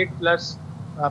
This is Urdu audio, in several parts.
8+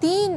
3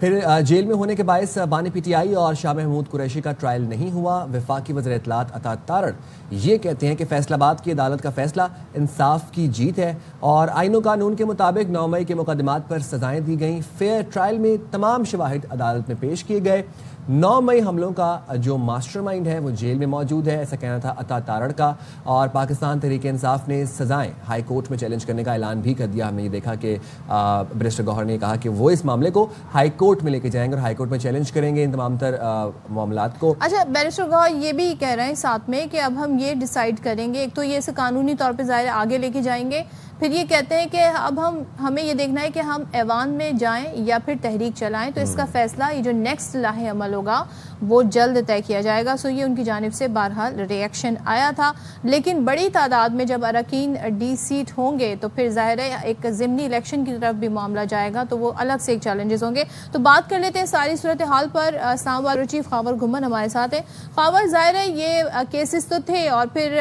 پھر جیل میں ہونے کے باعث بانی پی ٹی آئی اور شاہ محمود قریشی کا ٹرائل نہیں ہوا. وفاقی وزیر اطلاعات عطا تارڑ یہ کہتے ہیں کہ فیصل آباد کی عدالت کا فیصلہ انصاف کی جیت ہے اور آئین و قانون کے مطابق 9 مئی کے مقدمات پر سزائیں دی گئیں. فیئر ٹرائل میں تمام شواہد عدالت میں پیش کیے گئے. 9 مئی حملوں کا جو ماسٹر مائنڈ ہے وہ جیل میں موجود ہے، ایسا کہنا تھا عطا تارڑ کا. اور پاکستان تحریک انصاف نے سزائیں ہائی کورٹ میں چیلنج کرنے کا اعلان بھی کر دیا. ہم نے یہ دیکھا کہ بیرسٹر گوہر نے کہا کہ وہ اس معاملے کو ہائی کورٹ میں لے کے جائیں گے اور ہائی کورٹ میں چیلنج کریں گے ان تمام تر معاملات کو. اچھا، بیرسٹر گوہر یہ بھی کہہ رہے ہیں ساتھ میں کہ اب ہم یہ ڈیسائیڈ کریں گے، ایک تو یہ اسے قانونی طور پہ ظاہر آگے لے کے جائیں گے، پھر یہ کہتے ہیں کہ اب ہمیں یہ دیکھنا ہے کہ ہم ایوان میں جائیں یا پھر تحریک چلائیں، تو اس کا فیصلہ یہ جو نیکسٹ لاہ عمل ہوگا وہ جلد طے کیا جائے گا. سو یہ ان کی جانب سے بہرحال ری ایکشن آیا تھا. لیکن بڑی تعداد میں جب اراکین ڈی سیٹ ہوں گے تو پھر ظاہر ہے ایک ضمنی الیکشن کی طرف بھی معاملہ جائے گا، تو وہ الگ سے ایک چیلنجز ہوں گے. تو بات کر لیتے ہیں ساری صورتحال پر. اسلام آباد چیف خاور گھمن ہمارے ساتھ ہیں. خاور، ظاہر ہے یہ کیسز تو تھے اور پھر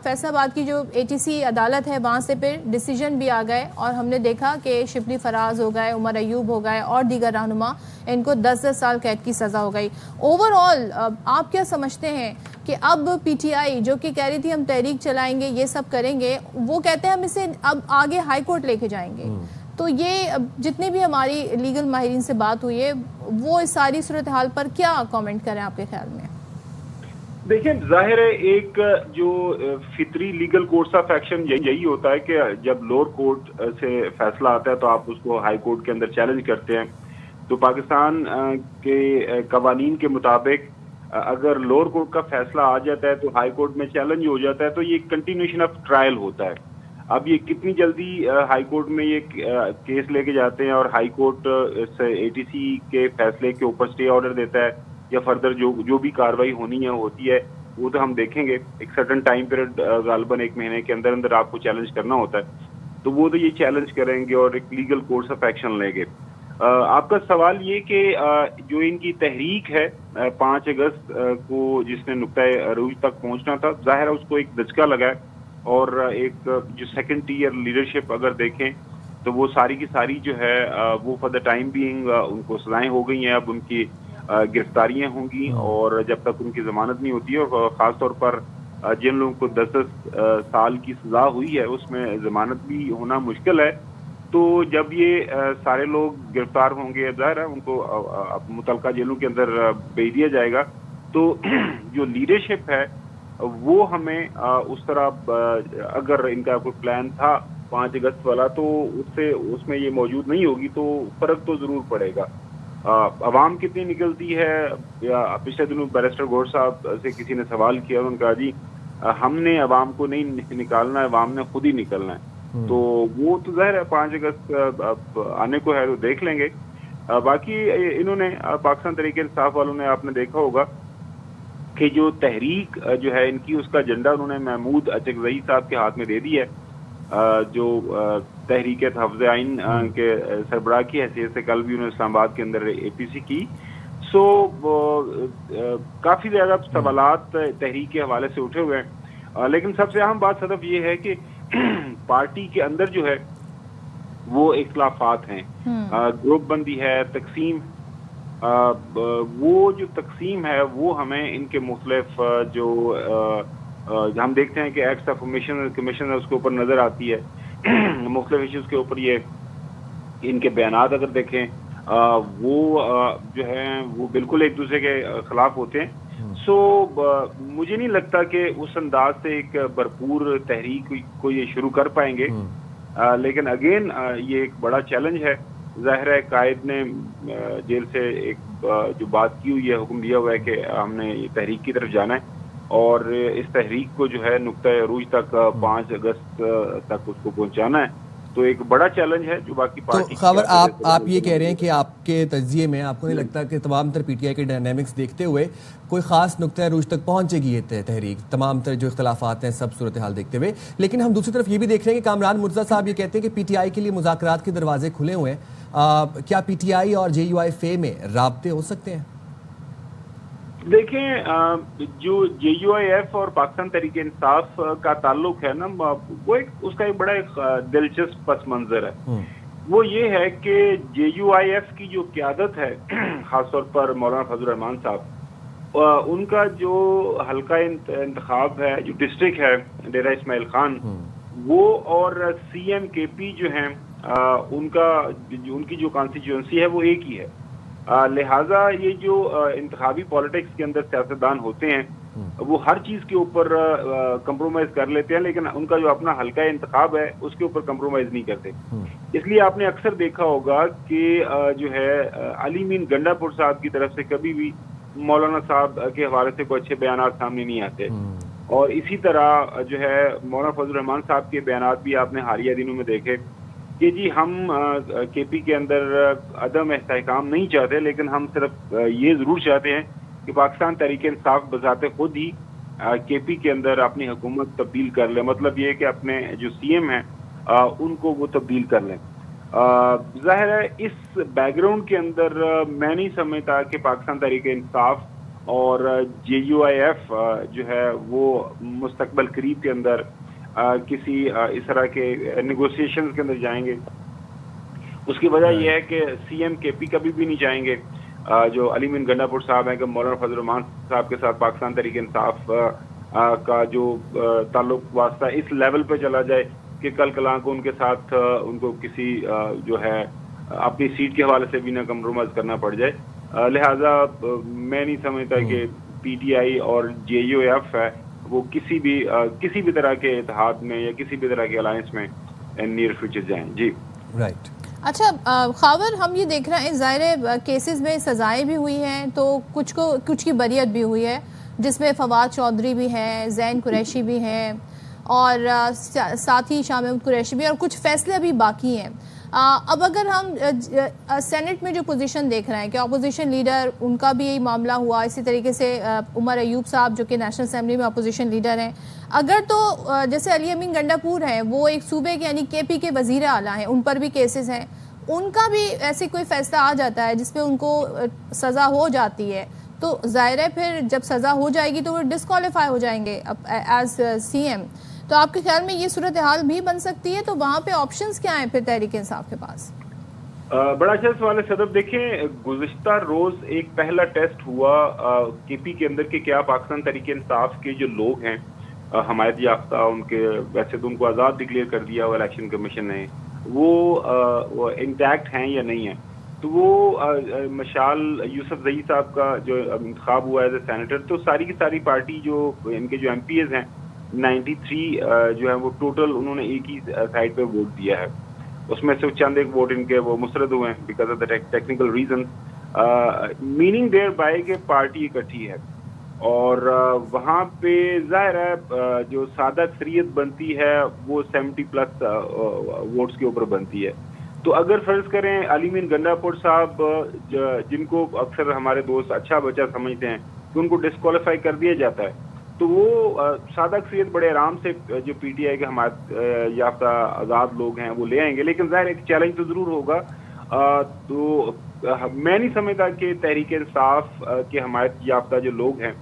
فیصل آباد کی جو اے ٹی سی عدالت ہے وہاں سے پھر ڈیسیجن بھی آ گئے اور ہم نے دیکھا کہ شبلی فراز ہو گئے، عمر ایوب ہو گئے اور دیگر رہنما، ان کو 10 سال قید کی سزا ہو گئی. اوور آل آپ کیا سمجھتے ہیں کہ اب پی ٹی آئی جو کہ کہہ رہی تھی ہم تحریک چلائیں گے، یہ سب کریں گے، وہ کہتے ہیں ہم اسے اب آگے ہائی کورٹ لے کے جائیں گے، تو یہ جتنی بھی ہماری لیگل ماہرین سے بات ہوئی ہے وہ اس ساری صورتحال پر کیا کامنٹ کریں آپ کے خیال میں؟ دیکھیں، ظاہر ہے ایک جو فطری لیگل کورس آف ایکشن یہی ہوتا ہے کہ جب لوور کورٹ سے فیصلہ آتا ہے تو آپ اس کو ہائی کورٹ کے اندر چیلنج کرتے ہیں. تو پاکستان کے قوانین کے مطابق اگر لوور کورٹ کا فیصلہ آ جاتا ہے تو ہائی کورٹ میں چیلنج ہو جاتا ہے، تو یہ کنٹینیوشن آف ٹرائل ہوتا ہے. اب یہ کتنی جلدی ہائی کورٹ میں یہ کیس لے کے جاتے ہیں اور high court A T C کے فیصلے کے اوپر اسٹے آرڈر دیتا ہے یا فردر جو بھی کاروائی ہونی ہے ہوتی ہے، وہ تو ہم دیکھیں گے. ایک سرٹن ٹائم پیریڈ غالباً 1 مہینے کے اندر اندر آپ کو چیلنج کرنا ہوتا ہے، تو وہ تو یہ چیلنج کریں گے اور ایک لیگل کورس آف ایکشن لیں گے. آپ کا سوال یہ کہ جو ان کی تحریک ہے 5 اگست کو جس نے نقطۂ عروج تک پہنچنا تھا، ظاہر ہے اس کو ایک دھچکا لگا ہے اور ایک جو سیکنڈ ٹیئر لیڈرشپ اگر دیکھیں تو وہ ساری کی ساری جو ہے وہ for the time being in کو سزائیں ہو گئی ہیں. اب ان کی گرفتاریاں ہوں گی اور جب تک ان کی ضمانت نہیں ہوتی ہے، اور خاص طور پر جن لوگوں کو 10 سال کی سزا ہوئی ہے اس میں ضمانت بھی ہونا مشکل ہے. تو جب یہ سارے لوگ گرفتار ہوں گے، ظاہر ہے ان کو متعلقہ جیلوں کے اندر بھیج دیا جائے گا. تو جو لیڈرشپ ہے وہ ہمیں اس طرح اگر ان کا کوئی پلان تھا 5 اگست والا تو اس میں یہ موجود نہیں ہوگی، تو فرق تو ضرور پڑے گا. عوام کتنی نکلتی ہے، یا پچھلے دنوں بیرسٹر گوہر صاحب سے کسی نے سوال کیا، انہوں نے کہا جی ہم نے عوام کو نہیں نکالنا ہے، عوام نے خود ہی نکلنا ہے. تو وہ تو ظاہر ہے 5 اگست آنے کو ہے تو دیکھ لیں گے. باقی انہوں نے پاکستان تحریک انصاف والوں نے آپ نے دیکھا ہوگا کہ جو تحریک جو ہے ان کی، اس کا ایجنڈا انہوں نے محمود اچکزئی صاحب کے ہاتھ میں دے دی ہے، جو تحریک تحفظ آئین کے سربراہ کی حیثیت سے کل بھی انہوں نے اسلام آباد کے اندر اے پی سی کی. سو کافی زیادہ سوالات تحریک کے حوالے سے اٹھے ہوئے ہیں، لیکن سب سے اہم بات صدف یہ ہے کہ پارٹی کے اندر جو ہے وہ اختلافات ہیں، گروپ بندی ہے، تقسیم. وہ جو تقسیم ہے وہ ہمیں ان کے مختلف جو ہم دیکھتے ہیں کہ ایکٹس آف کمیشن ہے اس کے اوپر نظر آتی ہے. مختلف ایشوز کے اوپر یہ ان کے بیانات اگر دیکھیں وہ جو ہیں وہ بالکل ایک دوسرے کے خلاف ہوتے ہیں. سو مجھے نہیں لگتا کہ اس انداز سے ایک بھرپور تحریک کو یہ شروع کر پائیں گے. لیکن اگین یہ ایک بڑا چیلنج ہے. ظاہر ہے قائد نے جیل سے ایک جو بات کی ہوئی ہے، حکم دیا ہوا ہے کہ ہم نے یہ تحریک کی طرف جانا ہے اور اس تحریک کو جو ہے نقطۂ عروج تک 5 اگست تک اس کو پہنچانا ہے. تو ایک بڑا چیلنج ہے جو باقی پارٹی. تو خاور آپ یہ کہہ رہے ہیں کہ آپ کے تجزیے میں آپ کو نہیں لگتا کہ تمام تر پی ٹی آئی کے ڈائنامکس دیکھتے ہوئے کوئی خاص نقطۂ عروج تک پہنچے گی یہ تحریک، تمام تر جو اختلافات ہیں سب صورتحال دیکھتے ہوئے؟ لیکن ہم دوسری طرف یہ بھی دیکھ رہے ہیں کہ کامران مرزا صاحب یہ کہتے ہیں کہ پی ٹی آئی کے لیے مذاکرات کے دروازے کھلے ہوئے ہیں. کیا پی ٹی آئی اور جے یو آئی فے میں رابطے ہو سکتے ہیں؟ دیکھیں، جو جے یو آئی ایف اور پاکستان تحریک انصاف کا تعلق ہے نا، وہ اس کا ایک بڑا ایک دلچسپ پس منظر ہے وہ یہ ہے کہ JUIF کی جو قیادت ہے خاص طور پر مولانا فضل الرحمان صاحب، ان کا جو حلقہ انتخاب ہے، جو ڈسٹرکٹ ہے ڈیرہ اسماعیل خان، وہ اور CM-KP جو ہیں ان کی جو کانسٹیچوئنسی ہے وہ ایک ہی ہے. لہٰذا یہ جو انتخابی پالیٹکس کے اندر سیاستدان ہوتے ہیں وہ ہر چیز کے اوپر کمپرومائز کر لیتے ہیں، لیکن ان کا جو اپنا حلقہ انتخاب ہے اس کے اوپر کمپرومائز نہیں کرتے. اس لیے آپ نے اکثر دیکھا ہوگا کہ جو ہے علی مین گنڈا پور صاحب کی طرف سے کبھی بھی مولانا صاحب کے حوالے سے کوئی اچھے بیانات سامنے نہیں آتے، اور اسی طرح جو ہے مولانا فضل الرحمان صاحب کے بیانات بھی آپ نے حالیہ دنوں میں دیکھے کہ جی ہم KP کے اندر عدم استحکام نہیں چاہتے، لیکن ہم صرف یہ ضرور چاہتے ہیں کہ پاکستان تحریک انصاف بذات خود ہی KP کے اندر اپنی حکومت تبدیل کر لے. مطلب یہ کہ اپنے جو CM ہیں ان کو وہ تبدیل کر لیں. ظاہر ہے اس بیک گراؤنڈ کے اندر میں نہیں سمجھتا کہ پاکستان تحریک انصاف اور JUIF جو ہے وہ مستقبل قریب کے اندر کسی اس طرح کے نیگوسیشن کے اندر جائیں گے. اس کی وجہ یہ ہے کہ CM-KP کبھی بھی نہیں چاہیں گے جو علی مین گنڈا پور صاحب ہیں کہ مولانا فضل الرحمان صاحب کے ساتھ پاکستان تحریک انصاف کا جو تعلق واسطہ اس لیول پہ چلا جائے کہ کل کلاں کو ان کے ساتھ ان کو کسی جو ہے اپنی سیٹ کے حوالے سے بھی نہ کمپرومائز کرنا پڑ جائے. لہٰذا میں نہیں سمجھتا کہ PTI اور JUIF ہے وہ کسی بھی طرح کے اتحاد میں یا کسی بھی طرح کے الائنس میں نیئر فیوچر جائیں. جی رائٹ. اچھا خاور، ہم یہ دیکھ رہے ہیں ظاہر کیسز میں سزائیں بھی ہوئی ہیں تو کچھ کی بریت بھی ہوئی ہے، جس میں فواد چودھری بھی ہیں، زین قریشی بھی ہیں اور ساتھ ہی شاہ محمود قریشی بھی، اور کچھ فیصلے ابھی باقی ہیں. اب اگر ہم سینٹ میں جو پوزیشن دیکھ رہے ہیں کہ اپوزیشن لیڈر ان کا بھی یہی معاملہ ہوا، اسی طریقے سے عمر ایوب صاحب جو کہ نیشنل اسمبلی میں اپوزیشن لیڈر ہیں، اگر تو جیسے علی امین گنڈا پور ہیں وہ ایک صوبے کے یعنی KP کے وزیر اعلیٰ ہیں، ان پر بھی کیسز ہیں، ان کا بھی ایسے کوئی فیصلہ آ جاتا ہے جس پہ ان کو سزا ہو جاتی ہے، تو ظاہر ہے پھر جب سزا ہو جائے گی تو وہ ڈسکوالیفائی ہو جائیں گے ایز CM. تو آپ کے خیال میں یہ صورتحال بھی بن سکتی ہے؟ تو وہاں پہ آپشنز کیا ہیں پھر تحریک انصاف کے پاس؟ بڑا اچھا سوال ہے صدف. دیکھیں گزشتہ روز ایک پہلا ٹیسٹ ہوا KP کے اندر کہ کیا پاکستان تحریک انصاف کے جو لوگ ہیں حمایت یافتہ، ان کے ویسے تو ان کو آزاد ڈکلیئر کر دیا ہوا الیکشن کمیشن نے، وہ انٹیکٹ ہیں یا نہیں ہیں. تو وہ مشال یوسف زئی صاحب کا جو انتخاب ہوا ایز اے سینیٹر، تو ساری کی ساری پارٹی جو ان کے جو MPs ہیں 93 جو ہے وہ ٹوٹل انہوں نے ایک ہی سائڈ پہ ووٹ دیا ہے. اس میں سے چند ایک ووٹ ان کے وہ مسترد ہوئے ہیں because of the technical reason, meaning there by کہ پارٹی اکٹھی ہے. اور وہاں پہ ظاہر ہے جو سادہ اکثریت بنتی ہے وہ 70+ ووٹس کے اوپر بنتی ہے. تو اگر فرض کریں علی مین گنڈا پور صاحب جن کو اکثر ہمارے دوست اچھا بچہ سمجھتے ہیں کہ ان کو ڈسکوالیفائی کر دیا جاتا ہے، تو وہ سادہ اکثریت بڑے آرام سے جو PTI کے حمایت یافتہ آزاد لوگ ہیں وہ لے آئیں گے. لیکن ظاہر ایک چیلنج تو ضرور ہوگا. تو میں نہیں سمجھتا کہ تحریک انصاف کے حمایت یافتہ جو لوگ ہیں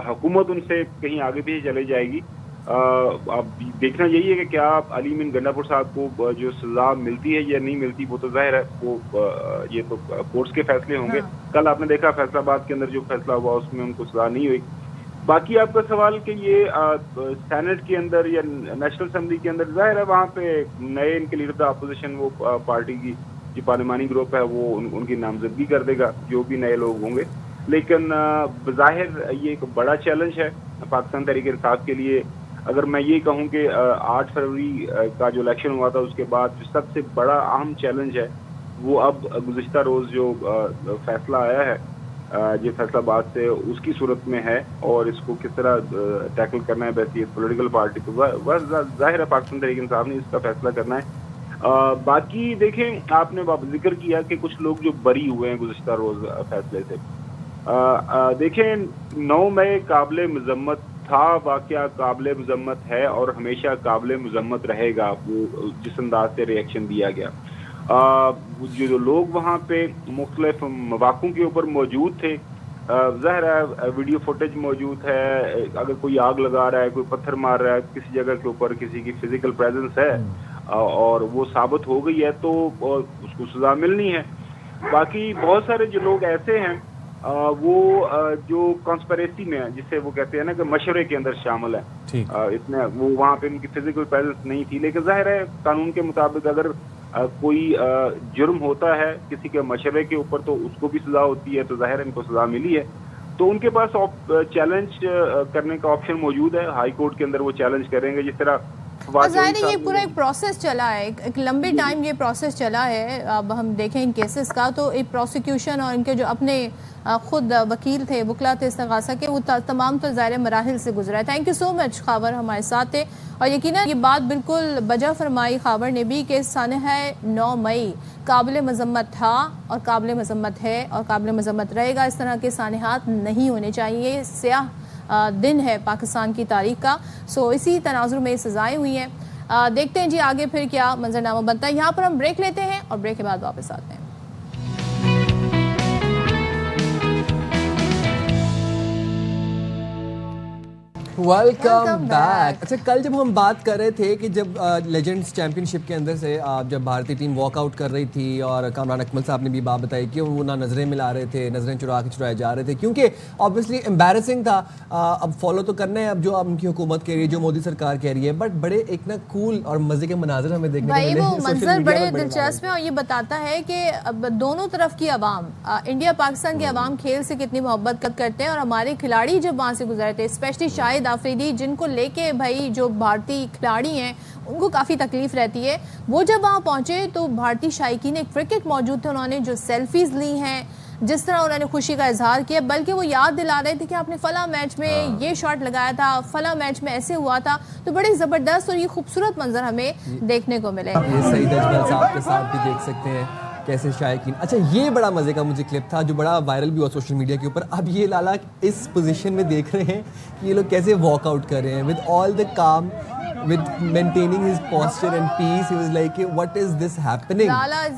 حکومت ان سے کہیں آگے بھی چلے جائے گی. اب دیکھنا یہی ہے کہ کیا علی مین گنڈا پور صاحب کو جو سزا ملتی ہے یا نہیں ملتی، وہ تو ظاہر ہے وہ یہ تو کورٹس کے فیصلے ہوں گے. کل آپ نے دیکھا فیصلہ آباد کے اندر جو فیصلہ ہوا اس میں ان کو سزا نہیں ہوئی. باقی آپ کا سوال کہ یہ سینٹ کے اندر یا نیشنل اسمبلی کے اندر، ظاہر ہے وہاں پہ نئے ان کے لیڈر دا اپوزیشن وہ پارٹی کی جو پارلیمانی گروپ ہے وہ ان کی نامزدگی کر دے گا جو بھی نئے لوگ ہوں گے. لیکن بظاہر یہ ایک بڑا چیلنج ہے پاکستان تحریک انصاف کے لیے. اگر میں یہ کہوں کہ 8 فروری کا جو الیکشن ہوا تھا اس کے بعد جو سب سے بڑا اہم چیلنج ہے وہ اب گزشتہ روز جو فیصلہ آیا ہے یہ فیصلہ آباد سے، اس کی صورت میں ہے، اور اس کو کس طرح ٹیکل کرنا ہے بحیثیت پولیٹیکل پارٹی. تو ظاہر ہے پاکستان تحریک انصاف نے اس کا فیصلہ کرنا ہے. باقی دیکھیں آپ نے ذکر کیا کہ کچھ لوگ جو بری ہوئے ہیں گزشتہ روز فیصلے سے. دیکھیں 9 مئی قابل مذمت تھا، واقعہ قابل مذمت ہے اور ہمیشہ قابل مذمت رہے گا وہ جس انداز سے ری ایکشن دیا گیا. جو لوگ وہاں پہ مختلف مواقعوں کے اوپر موجود تھے، ظاہر ہے ویڈیو فوٹیج موجود ہے، اگر کوئی آگ لگا رہا ہے، کوئی پتھر مار رہا ہے کسی جگہ کے اوپر، کسی کی فزیکل پریزنس ہے، اور وہ ثابت ہو گئی ہے تو اس کو سزا ملنی ہے. باقی بہت سارے جو لوگ ایسے ہیں وہ جو کانسپریسی میں جسے وہ کہتے ہیں نا کہ مشورے کے اندر شامل ہے, اس میں وہ وہاں پہ ان کی فزیکل پریزنس نہیں تھی, لیکن ظاہر ہے قانون کے مطابق اگر کوئی جرم ہوتا ہے کسی کے مشورے کے اوپر تو اس کو بھی سزا ہوتی ہے, تو ظاہر ان کو سزا ملی ہے. تو ان کے پاس چیلنج کرنے کا آپشن موجود ہے, ہائی کورٹ کے اندر وہ چیلنج کریں گے. جس طرح ظاہر ہے یہ پورا ایک پروسیس چلا ہے, ایک لمبے ٹائم یہ پروسیس چلا ہے. اب ہم دیکھیں ان کیسز کا تو ایک پروسیکیوشن اور ان کے جو اپنے خود وکیل تھے, وکلا تھے استغاثہ کے, وہ تمام تو ظاہر مراحل سے گزرا ہے. تھینک یو سو مچ خاور ہمارے ساتھ تھے, اور یقیناً یہ بات بالکل بجا فرمائی خاور نے بھی کہ سانحہ 9 مئی قابل مذمت تھا اور قابل مذمت ہے اور قابل مذمت رہے گا. اس طرح کے سانحات نہیں ہونے چاہیے. سیاہ دن ہے پاکستان کی تاریخ کا. سو اسی تناظر میں سزائیں ہوئی ہیں. دیکھتے ہیں جی آگے پھر کیا منظرنامہ بنتا ہے. یہاں پر ہم بریک لیتے ہیں اور بریک کے بعد واپس آتے ہیں. Welcome back. اچھا, کل جب ہم بات کر رہے تھے کہ جب لیجنڈز چیمپئن شپ کے اندر سے جب بھارتی ٹیم واک آؤٹ کر رہی تھی, اور کامران اکمل صاحب نے بھی بات بتائی کہ وہ نہ نظریں ملا رہے تھے, نظریں چرائے جا رہے تھے, کیونکہ آبویسلی امبیرسنگ تھا. اب فالو تو کرنا ہے اب جو ان کی حکومت کہہ رہی ہے, جو مودی سرکار کہہ رہی ہے, بٹ بڑے ایک نا کول اور مزے کے مناظر ہمیں دیکھنے کو ملے. وہ منظر بڑے دلچسپ ہیں, اور یہ بتاتا ہے کہ اب دونوں طرف کی عوام, انڈیا پاکستان کی عوام کھیل سے کتنی محبت کرتے ہیں. اور ہمارے کھلاڑی جب وہاں سے گزرے تھے, اسپیشلی شاہد آفریدی, جن کو لے کے بھائی جو بھارتی کھلاڑی ہیں ان کو کافی تکلیف رہتی ہے, وہ جب وہاں پہنچے تو بھارتی شائقین کرکٹ موجود تھے, انہوں نے جو سیلفیز لی ہیں, جس طرح انہوں نے خوشی کا اظہار کیا, بلکہ وہ یاد دلا رہے تھے کہ آپ نے فلاں میچ میں یہ شاٹ لگایا تھا, فلاں میچ میں ایسے ہوا تھا. تو بڑے زبردست اور یہ خوبصورت منظر ہمیں دیکھنے کو ملے. یہ سعید اجمل صاحب کے ساتھ بھی دیکھ سکتے ہیں کیسے شائقین. اچھا, یہ بڑا مزے کا مجھے کلپ تھا جو بڑا وائرل بھی ہوا سوشل میڈیا کے اوپر. اب یہ لالا اس پوزیشن میں دیکھ رہے ہیں کہ یہ لوگ کیسے واک آؤٹ کر رہے ہیں with all the calm, with maintaining his posture and peace. He was like, what is this happening?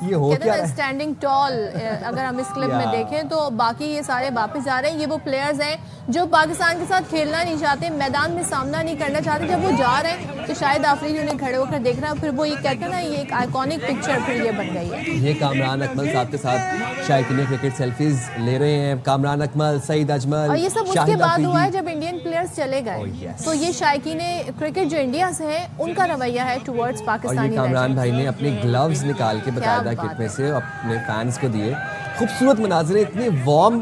یہ ہو کیا رہا ہے, standing tall. اگر ہم اس کلپ میں دیکھیں تو باقی یہ سارے واپس جا رہے ہیں. یہ وہ پلیئرز ہیں جو پاکستان کے ساتھ کھیلنا نہیں چاہتے, میدان میں سامنا نہیں کرنا چاہتے. جب وہ جا رہے ہیں تو شاید آفریدی انہیں کھڑے ہو کر دیکھ رہا ہے, پھر وہ یہ کہتے ہیں نا, یہ ایک آئیکونک پکچر پھر یہ بن گئی ہے. یہ کامران اکمل صاحب کے ساتھ شائقین کرکٹ سیلفیز لے رہے ہیں. کامران اکمل, سعید اجمل, اور یہ سب اس کے بعد ہوا ہے جب انڈین پلیئرز چلے گئے. تو یہ شائقین کرکٹ جو انڈیا سے ہیں ان کا رویہ ہے ٹورڈز پاکستانی. اور یہ کامران بھائی نے اپنے گلوز نکال کے باقاعدہ کٹ میں سے اپنے فینس کو دیے. خوبصورت مناظر, اتنے وارم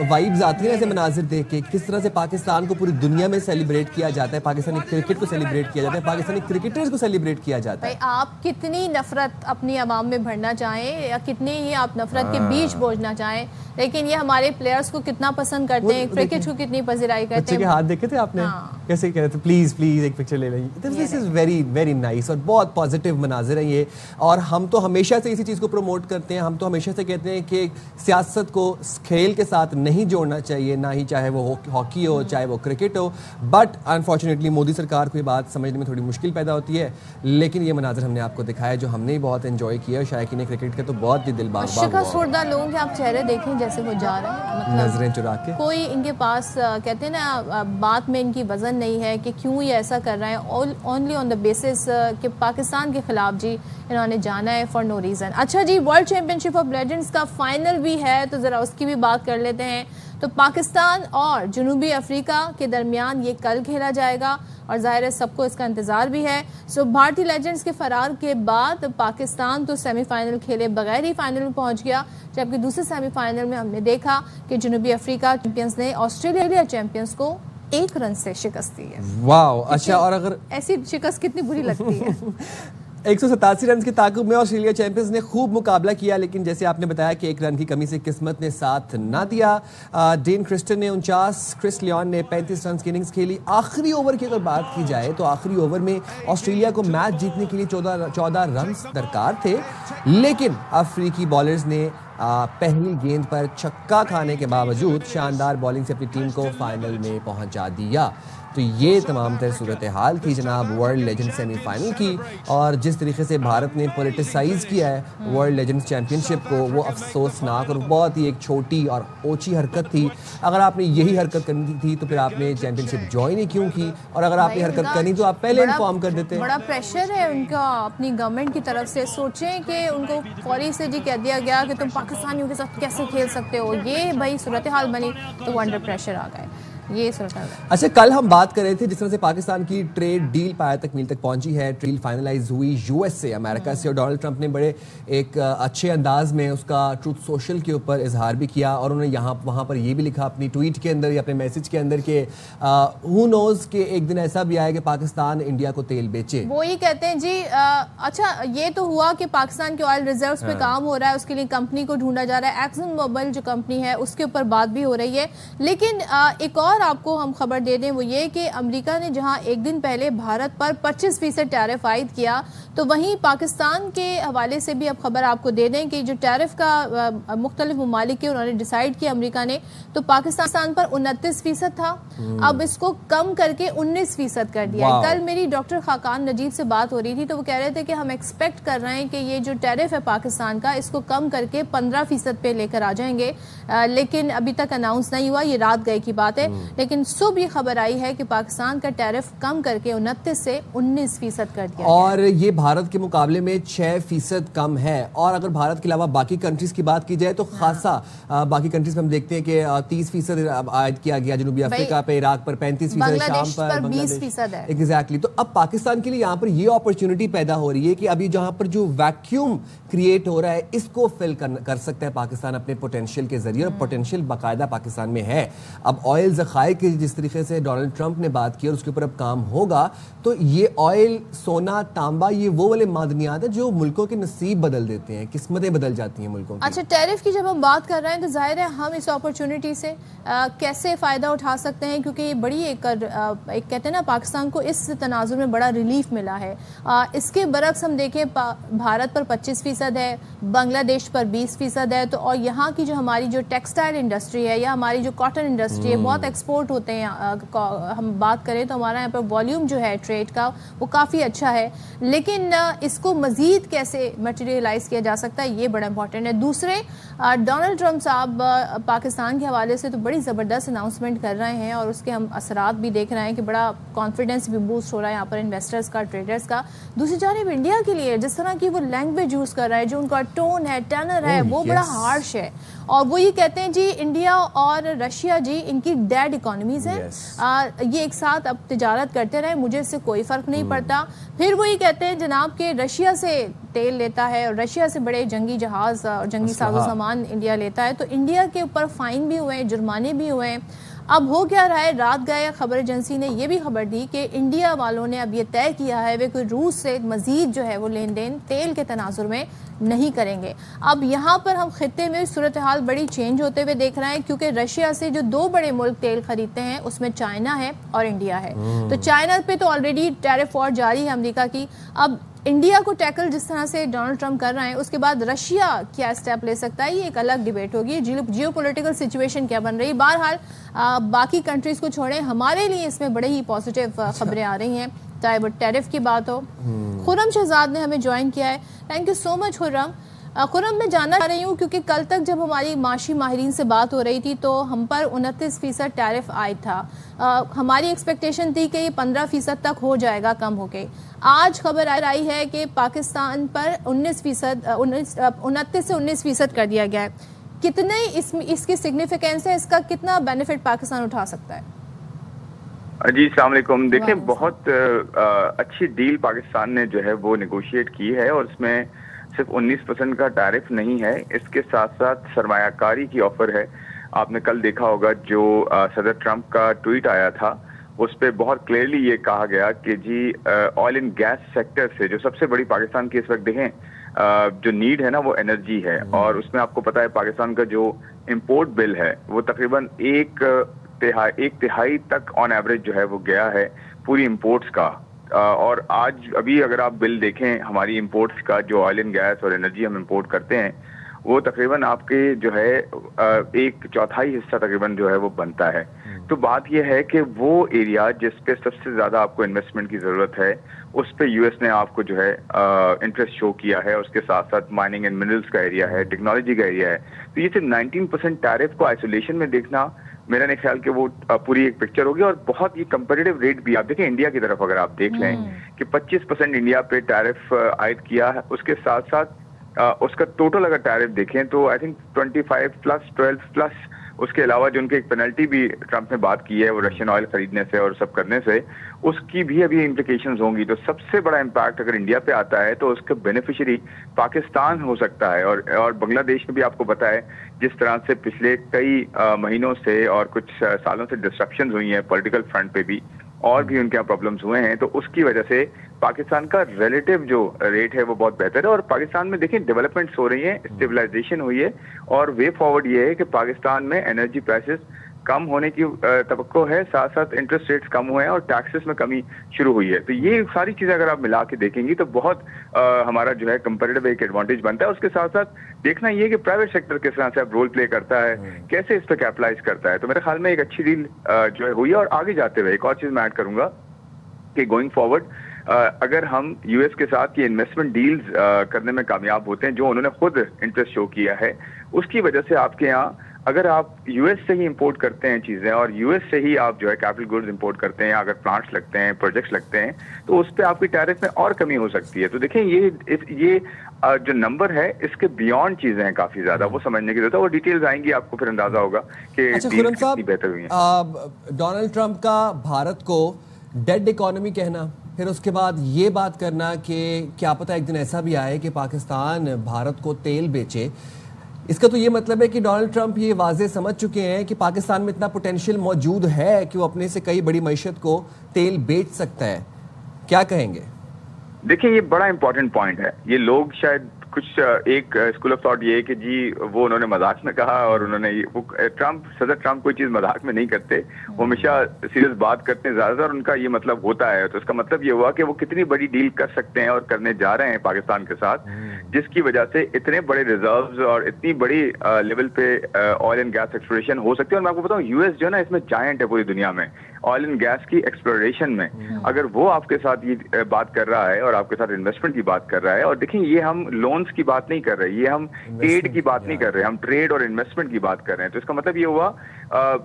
وائبز آتی ہیں ایسے مناظر دیکھ کے. کس طرح سے پاکستان کو پوری دنیا میں سیلیبریٹ کیا جاتا ہے, پاکستانی کرکٹ کو سیلیبریٹ کیا جاتا ہے, پاکستانی کرکٹرز کو سیلیبریٹ کیا جاتا ہے. آپ کتنی نفرت اپنی عوام میں بھرنا چاہیں یا کتنی ہی آپ نفرت کے بیچ بوجھنا چاہیں, لیکن یہ ہمارے پلیئرز کو کتنا پسند کرتے ہیں, کرکٹ کو کتنی پذیرائی کرتے ہیں. بچے کے ہاتھ دیکھے تھے آپ نے کیسے کہہ رہے تھے, پلیز پلیز ایک پکچر لے لیں. دس از ویری ویری نائس, اور بہت پازیٹیو مناظر ہیں یہ. اور ہم تو ہمیشہ سے اسی چیز کو پروموٹ کرتے ہیں. ہم تو ہمیشہ سے کہتے ہیں کہ سیاست کو کھیل کے ساتھ نہیں جوڑنا چاہیے, نہ ہی چاہے وہ ہاکی ہو چاہے وہ cricket who. But unfortunately Modi سرکار کو یہ بات سمجھنے میں تھوڑی مشکل پیدا ہوتی ہے, لیکن یہ مناظر ہم نے آپ کو دکھایا جو ہم نے بہت انجوائے کیا. شائقین کرکٹ کا تو بہت ہی دل باغ شکست خوردہ لوگوں کے آپ چہرے دیکھیں جیسے وہ جا رہے ہیں, نظریں چرا کے. کوئی ان کے پاس کہتے ہیں نا بات میں ان کی وزن نہیں ہے کہ کیوں یہ ایسا کر رہے ہیں, اونلی آن دا بیسس کہ پاکستان کے خلاف جی انہوں نے جانا ہے فار نو ریزن. اچھا جی, world champion of legends کا فائنل بھی ہے تو ذرا اس کی بھی بات کر لیتے ہیں. تو پاکستان اور جنوبی افریقہ کے درمیان یہ کل کھیلا جائے گا, اور ظاہر ہے سب کو اس کا انتظار بھی ہے. سو بھارتی لیجنڈز کے فرار کے بعد پاکستان تو سیمی فائنل کھیلے بغیر ہی فائنل میں پہنچ گیا, جبکہ دوسرے سیمی فائنل میں ہم نے دیکھا کہ جنوبی افریقہ چیمپئنز نے آسٹریلیا چیمپئنز کو 1 رن سے شکست دی ہے. واو. اچھا, اور اگر ایسی شکست کتنی بری لگتی ہے. 187 رنز کے تعاقب میں آسٹریلیا چیمپئنز نے خوب مقابلہ کیا, لیکن جیسے آپ نے بتایا کہ 1 رن کی کمی سے قسمت نے ساتھ نہ دیا. ڈین کرسٹن نے 49, کرس لیون نے 35 رنز کی اننگز کھیلی. آخری اوور کی اگر بات کی جائے تو آخری اوور میں آسٹریلیا کو میچ جیتنے کے لیے 14 رنز درکار تھے, لیکن افریقی بالرز نے پہلی گیند پر چھکا کھانے کے باوجود شاندار بالنگ سے اپنی ٹیم کو فائنل میں پہنچا دیا. تو یہ تمام تر صورتحال تھی جناب ورلڈ لیجنڈ سیمی فائنل کی، اور جس طریقے سے بھارت نے پولیٹیسائز کیا ہے ورلڈ لیجنڈ چیمپئن شپ کو وہ افسوسناک اور بہت ہی ایک چھوٹی اور اوچھی حرکت تھی. اگر آپ نے یہی حرکت کرنی تھی تو پھر آپ نے چیمپئن شپ جوائن ہی کیوں کی، اور اگر آپ نے حرکت کرنی تو آپ پہلے انفارم کر دیتے. بڑا پریشر ہے ان کا اپنی گورنمنٹ کی طرف سے. سوچیں کہ ان کو فوری سے جی کہہ دیا گیا کہ تم پاکستانیوں کے ساتھ کیسے کھیل سکتے ہو، یہ بھائی صورتحال بنی تو وہ انڈر پریشر آ گئے. یہ صورتحال. اچھا کل ہم بات کر رہے تھے جس طرح سے پاکستان کی ٹریڈ ڈیل پایا تکمیل تک پہنچی ہے، ڈیل فائنلائز ہوئی یو ایس سے، امریکہ سے، اور ڈونلڈ ٹرمپ نے بڑے ایک اچھے انداز میں اس کا ٹروتھ سوشل کے اوپر اظہار بھی کیا، اور انہوں نے وہاں پر یہ بھی لکھا اپنی ٹویٹ کے اندر یا اپنے میسج کے اندر کہ ہو نوز کہ ایک دن ایسا بھی آئے کہ پاکستان انڈیا کو تیل بیچے. وہی کہتے ہیں جی. اچھا یہ تو ہوا کہ پاکستان کے آئل ریزروز پہ کام ہو رہا ہے، اس کے لیے کمپنی کو ڈھونڈا جا رہا ہے. ایکسن موبل جو کمپنی ہے اس کے اوپر بات بھی ہو رہی ہے. لیکن ایک اور آپ کو ہم خبر دے دیں، وہ یہ کہ امریکہ نے جہاں ایک دن پہلے بھارت پر 25% ٹیرف عائد کیا، تو وہیں پاکستان کے حوالے سے بھی اب خبر آپ کو دے دیں کہ جو ٹیرف کا مختلف ممالک کے انہوں نے ڈیسائیڈ کیا امریکہ نے، تو پاکستان پر 29% تھا، اب اس کو کم کر کے 19% کر دیا. کل میری ڈاکٹر خاقان نجیب سے بات ہو رہی تھی تو وہ کہہ رہے تھے کہ ہم ایکسپیکٹ کر رہے ہیں کہ یہ جو ٹیرف ہے پاکستان کا اس کو کم کر کے 15% پہ لے کر آ جائیں گے، لیکن ابھی تک اناؤنس نہیں ہوا، یہ رات گئے کی بات ہے. لیکن صبح یہ خبر آئی ہے کہ پاکستان کا ٹیرف کم کر کے 29 سے 19% کر دیا، اور یہ بھارت کے مقابلے میں 6% کم ہے. اور اگر بھارت کے علاوہ باقی کنٹریز کی بات کی جائے تو خاصا باقی کنٹریز میں ہم دیکھتے ہیں کہ 30% عائد کیا گیا جنوبی افریقہ پہ، عراق پر 35%، شام پر 20% ہے. ایگزیکٹلی. تو اب پاکستان کے لیے یہاں پر یہ اپرچونٹی پیدا ہو رہی ہے کہ ابھی جہاں پر جو ویکیوم کریٹ ہو رہا ہے اس کو فل کر سکتا ہے پاکستان اپنے پوٹینشیل کے ذریعے، اور پوٹینشیل باقاعدہ پاکستان میں ہے. اب آئل ذخائر کی جس طریقے سے ڈونلڈ ٹرمپ نے بات کی اور اس کے اوپر اب کام ہوگا، تو یہ آئل، سونا، تانبا، یہ وہ والے معدنیات ہیں جو ملکوں کے نصیب بدل دیتے ہیں، قسمتیں بدل جاتی ہیں ملکوں کی. اچھا ٹیرف کی جب ہم بات کر رہے ہیں تو ظاہر ہے ہم اس اپرچونٹی سے کیسے فائدہ اٹھا سکتے ہیں، کیونکہ یہ بڑی ایک کہتے ہیں نا پاکستان کو اس تناظر میں بڑا ریلیف ملا ہے. اس کے برعکس ہم دیکھیں بھارت پر 25% ہے، بنگلہ دیش پر 20% ہے، تو اور یہاں کی جو ہماری جو ٹیکسٹائل انڈسٹری ہے یا ہماری جو کاٹن انڈسٹری ہے بہت ایکسپورٹ ہوتے ہیں. ہم بات کریں تو ہمارا یہاں پر والیوم جو ہے ٹریڈ کا وہ کافی اچھا ہے، لیکن اس کو مزید کیسے مٹیریلائز کیا جا سکتا ہے یہ بڑا امپورٹنٹ ہے. دوسرے ڈونلڈ ٹرمپ صاحب پاکستان کے حوالے سے تو بڑی زبردست اناؤنسمنٹ کر رہے ہیں، اور اس کے ہم اثرات بھی دیکھ رہے ہیں کہ بڑا کانفیڈنس بھی بوسٹ ہو رہا ہے یہاں پر انویسٹرز کا، ٹریڈرز کا. دوسری جانب انڈیا کے لیے جس طرح کی وہ لینگویج یوز کر رہا ہے، جو ان کا ٹون ہے، ٹینر ہے، وہ بڑا ہارش ہے. اور وہ یہ کہتے ہیں جی انڈیا اور رشیا جی ان کی ڈیڈ اکانومیز ہیں، یہ ایک ساتھ اب تجارت کرتے رہے، مجھے اس سے کوئی فرق نہیں پڑتا. پھر وہ یہ کہتے ہیں جناب کہ رشیا سے تیل لیتا ہے اور رشیا سے بڑے جنگی جہاز اور جنگی ساز و سامان انڈیا لیتا ہے، تو انڈیا کے اوپر فائن بھی ہوئے ہیں، جرمانے بھی ہوئے ہیں. اب ہو کیا رہا ہے، رات گئے خبر ایجنسی نے یہ بھی خبر دی کہ انڈیا والوں نے اب یہ طے کیا ہے وہ کوئی روس سے مزید جو ہے وہ لین دین تیل کے تناظر میں نہیں کریں گے. اب یہاں پر ہم خطے میں صورتحال بڑی چینج ہوتے ہوئے دیکھ رہے ہیں، کیونکہ رشیا سے جو 2 بڑے ملک تیل خریدتے ہیں اس میں چائنا ہے اور انڈیا ہے. تو چائنا پہ تو آلریڈی ٹیرف وار جاری ہے امریکہ کی. اب انڈیا کو ٹیکل جس طرح سے ڈونلڈ ٹرمپ کر رہے ہیں، اس کے بعد رشیا کیا اسٹیپ لے سکتا ہے، یہ ایک الگ ڈیبیٹ ہوگی. جیو پولیٹیکل سچویشن کیا بن رہی. بہرحال باقی کنٹریز کو چھوڑیں، ہمارے لیے اس میں بڑے ہی پازیٹیو خبریں آ رہی ہیں، چاہے وہ ٹیرف کی بات ہو. خرم شہزاد نے ہمیں جوائن کیا ہے، تھینک یو سو مچ خرم. خرم میں جاننا چاہ رہی ہوں کیونکہ کل تک جب ہماری معاشی ماہرین سے بات ہو رہی تھی تو ہم پر 29% ٹیرف عائد تھا. ہماری ایکسپیکٹیشن تھی کہ یہ 15% تک ہو جائے گا کم ہو کے. آج خبر آئی ہے کہ پاکستان پر 29 سے 19% کر دیا گیا ہے. کتنے اس کی سگنیفیکینس ہے، اس کا کتنا بینیفٹ پاکستان اٹھا سکتا ہے؟ جی السلام علیکم. دیکھیں بہت اچھی ڈیل پاکستان نے جو ہے وہ نیگوشیٹ کی ہے، اور اس میں صرف 19% کا ٹیرف نہیں ہے، اس کے ساتھ ساتھ سرمایہ کاری کی آفر ہے. آپ نے کل دیکھا ہوگا جو صدر ٹرمپ کا ٹویٹ آیا تھا، اس پہ بہت کلیئرلی یہ کہا گیا کہ جی آئل اینڈ گیس سیکٹر سے جو سب سے بڑی پاکستان کی اس وقت دیکھیں جو نیڈ ہے نا وہ انرجی ہے، اور اس میں آپ کو پتا ہے پاکستان کا جو امپورٹ بل ہے وہ تقریباً ایک تہائی تک آن ایوریج جو ہے وہ گیا ہے پوری امپورٹس کا. اور آج ابھی اگر آپ بل دیکھیں ہماری امپورٹس کا، جو آئل اینڈ گیس اور انرجی ہم امپورٹ کرتے ہیں، وہ تقریباً آپ کے جو ہے 1/4 حصہ تقریباً جو ہے وہ بنتا ہے. تو بات یہ ہے کہ وہ ایریا جس پہ سب سے زیادہ آپ کو انویسٹمنٹ کی ضرورت ہے اس پہ یو ایس نے آپ کو جو ہے انٹرسٹ شو کیا ہے. اس کے ساتھ ساتھ مائننگ اینڈ منرلس کا ایریا ہے, ٹیکنالوجی کا ایریا ہے. تو یہ صرف 19% ٹیرف کو آئسولیشن میں دیکھنا میرا نہیں خیال کہ وہ پوری ایک پکچر ہوگی. اور بہت یہ کمپیٹیو ریٹ بھی آپ دیکھیں انڈیا کی طرف اگر آپ دیکھ لیں کہ 25% انڈیا پہ ٹیرف عائد کیا ہے, اس کے ساتھ ساتھ اس کا ٹوٹل اگر ٹیرف دیکھیں تو آئی تھنک 25 پلس 12 پلس اس کے علاوہ جو ان کی ایک پینلٹی بھی ٹرمپ نے بات کی ہے وہ رشین آئل خریدنے سے اور سب کرنے سے, اس کی بھی ابھی امپلیکیشنز ہوں گی. تو سب سے بڑا امپیکٹ اگر انڈیا پہ آتا ہے تو اس کا بینیفیشری پاکستان ہو سکتا ہے. اور بنگلہ دیش میں بھی آپ کو پتا ہے جس طرح سے پچھلے کئی مہینوں سے اور کچھ سالوں سے ڈسٹرپشنز ہوئی ہیں پولیٹیکل فرنٹ پہ بھی, اور بھی ان کے یہاں پرابلمس ہوئے ہیں, تو اس کی وجہ سے پاکستان کا ریلیٹو جو ریٹ ہے وہ بہت بہتر ہے. اور پاکستان میں دیکھیں ڈیولپمنٹس ہو رہی ہیں, اسٹیبلائزیشن ہوئی ہے, اور وے فارورڈ یہ ہے کہ پاکستان میں انرجی پرائسز کم ہونے کی توقع ہے, ساتھ ساتھ انٹرسٹ ریٹس کم ہوئے ہیں اور ٹیکسز میں کمی شروع ہوئی ہے. تو یہ ساری چیزیں اگر آپ ملا کے دیکھیں گی تو بہت ہمارا جو ہے کمپیریٹیو ایک ایڈوانٹیج بنتا ہے. اس کے ساتھ ساتھ دیکھنا یہ کہ پرائیویٹ سیکٹر کس طرح سے اب رول پلے کرتا ہے, کیسے اس پہ کیپٹلائز کرتا ہے. تو میرے خیال میں ایک اچھی ڈیل جو ہے ہوئی ہے. اور آگے جاتے ہوئے ایک اور چیز میں ایڈ کروں گا کہ گوئنگ فارورڈ اگر ہم یو ایس کے ساتھ یہ انویسٹمنٹ ڈیلز کرنے میں کامیاب ہوتے ہیں جو انہوں نے خود انٹرسٹ شو کیا ہے, اس کی وجہ سے آپ کے یہاں اگر آپ یو ایس سے ہی امپورٹ کرتے ہیں چیزیں اور یو ایس سے ہی آپ جو ہے کیپٹل گڈز امپورٹ کرتے ہیں, اگر پلانٹس لگتے ہیں, پروجیکٹس لگتے ہیں, تو اس پہ آپ کی ٹیرف میں اور کمی ہو سکتی ہے. تو دیکھیں یہ جو نمبر ہے اس کے بیونڈ چیزیں ہیں کافی زیادہ, وہ سمجھنے کی ضرورت ہے. وہ ڈیٹیلز آئیں گی آپ کو پھر اندازہ ہوگا کہ خرم صاحب کتنی بہتر ہوئی ہیں. ڈونلڈ ٹرمپ کا بھارت کو ڈیڈ اکانومی کہنا, پھر اس کے بعد یہ بات کرنا کہ کیا پتہ ایک دن ایسا بھی آئے کہ پاکستان بھارت کو تیل بیچے, اس کا تو یہ مطلب ہے کہ ڈونلڈ ٹرمپ یہ واضح سمجھ چکے ہیں کہ پاکستان میں اتنا پوٹینشیل موجود ہے کہ وہ اپنے سے کئی بڑی معیشت کو تیل بیچ سکتا ہے. کیا کہیں گے؟ دیکھیں یہ بڑا امپورٹنٹ پوائنٹ ہے. یہ لوگ شاید کچھ ایک اسکول آف تھاٹ یہ ہے کہ جی وہ انہوں نے مذاق میں کہا, اور انہوں نے صدر ٹرمپ کوئی چیز مذاق میں نہیں کرتے, وہ ہمیشہ سیریس بات کرتے ہیں زیادہ تر, ان کا یہ مطلب ہوتا ہے. تو اس کا مطلب یہ ہوا کہ وہ کتنی بڑی ڈیل کر سکتے ہیں اور کرنے جا رہے ہیں پاکستان کے ساتھ, جس کی وجہ سے اتنے بڑے ریزروز اور اتنی بڑی لیول پہ آئل اینڈ گیس ایکسپلوریشن ہو سکتی ہے. اور میں آپ کو بتاؤں یو ایس جو ہے نا اس میں جائنٹ ہے پوری دنیا میں آئل اینڈ گیس کی ایکسپلوریشن میں. اگر وہ آپ کے ساتھ یہ بات کر رہا ہے اور آپ کے ساتھ انویسٹمنٹ کی بات کر رہا ہے, اور دیکھیں یہ ہم لونز کی بات نہیں کر رہے, یہ ہم ایڈ کی بات نہیں کر رہے, ہم ٹریڈ اور انویسٹمنٹ کی بات کر رہے ہیں. تو اس کا مطلب یہ ہوا,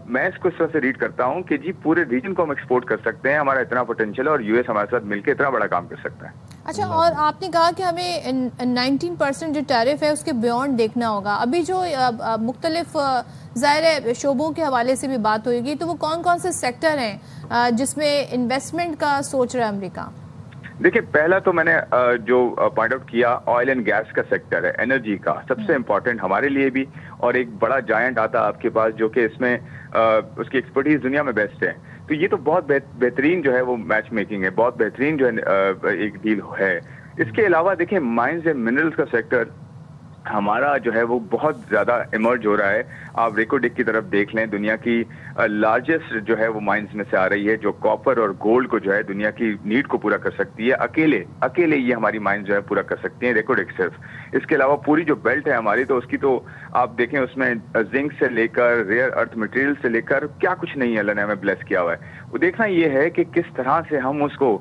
میں اس کو اس طرح سے ریڈ کرتا ہوں کہ جی پورے ریجن کو ہم ایکسپورٹ کر سکتے ہیں, ہمارا اتنا پوٹینشیل ہے, اور یو ایس ہمارے ساتھ مل کے اتنا بڑا کام کر سکتا ہے. اچھا, اور آپ نے کہا کہ ہمیں 19% جو ٹیرف ہے اس کے بیونڈ دیکھنا ہوگا. ابھی جو مختلف ظاہر شعبوں کے حوالے سے بھی بات ہوئے گی, تو وہ کون کون سے سیکٹر ہیں جس میں انویسٹمنٹ کا سوچ رہا ہے امریکہ؟ دیکھیں پہلا تو میں نے جو پوائنٹ آؤٹ کیا آئل اینڈ گیس کا سیکٹر ہے, انرجی کا سب سے امپورٹنٹ ہمارے لیے بھی, اور ایک بڑا جائنٹ آتا آپ کے پاس جو کہ اس میں اس کی ایکسپرٹیز دنیا میں بیسٹ ہے. تو یہ تو بہت بہترین جو ہے وہ میچ میکنگ ہے, بہت بہترین جو ہے ایک ڈیل ہے. اس کے علاوہ دیکھیں مائنز اینڈ منرلس کا سیکٹر ہمارا جو ہے وہ بہت زیادہ ایمرج ہو رہا ہے. آپ ریکو ڈک کی طرف دیکھ لیں, دنیا کی لارجسٹ جو ہے وہ مائنز میں سے آ رہی ہے, جو کاپر اور گولڈ کو جو ہے دنیا کی نیڈ کو پورا کر سکتی ہے. اکیلے یہ ہماری مائنز جو ہے پورا کر سکتی ہیں ریکو ڈک صرف. اس کے علاوہ پوری جو بیلٹ ہے ہماری, تو اس کی تو آپ دیکھیں اس میں زنک سے لے کر ریئر ارتھ مٹیریل سے لے کر کیا کچھ نہیں ہے اللہ نے ہمیں بلیس کیا ہوا ہے. وہ دیکھنا یہ ہے کہ کس طرح سے ہم اس کو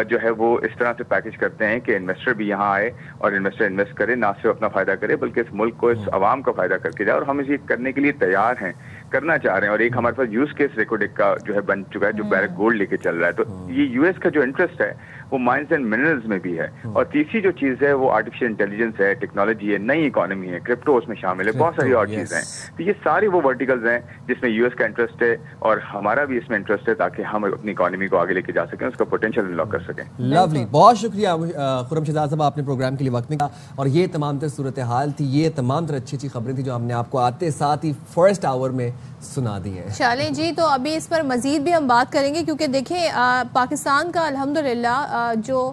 جو ہے وہ اس طرح سے پیکج کرتے ہیں کہ انویسٹر بھی یہاں آئے اور انویسٹر انویسٹ کرے, نہ صرف اپنا فائدہ کرے بلکہ اس ملک کو, اس عوام کا فائدہ کر کے جائے. اور ہم اسے کرنے کے لیے تیار ہیں, کرنا چاہ رہے ہیں. اور ایک ہمارے پاس یوز کیس ریکوڈک کا جو ہے بن چکا ہے جو بیرک گولڈ لے کے چل رہا ہے. تو یہ یو ایس کا جو انٹرسٹ ہے وہ مائنز اینڈ منرلز میں بھی ہے. اور تیسری جو چیز ہے وہ آرٹیفیشل انٹیلیجنس ہے, ٹیکنالوجی ہے, نئی اکانومی ہے, کرپٹو اس میں شامل ہے, بہت ساری اور چیزیں ہیں. تو یہ سارے وہ ورٹیکلز ہیں جس میں یو ایس کا انٹرسٹ ہے اور ہمارا بھی اس میں انٹرسٹ ہے, تاکہ ہم اپنی اکانومی کو آگے لے کے جا سکیں, اس کا پوٹینشیل انلاک کر سکیں. لولی, بہت شکریہ خرم شہزاد صاحب آپ نے پروگرام کے لیے وقت نکالا. اور یہ تمام تر صورتحال تھی, یہ تمام تر اچھی اچھی خبریں تھیں جو ہم نے آپ کو آتے ساتھ ہی فرسٹ آور میں سنا دی ہیں. چلیں جی, تو ابھی اس پر مزید بھی ہم بات کریں گے, کیونکہ دیکھیں پاکستان کا الحمدللہ جو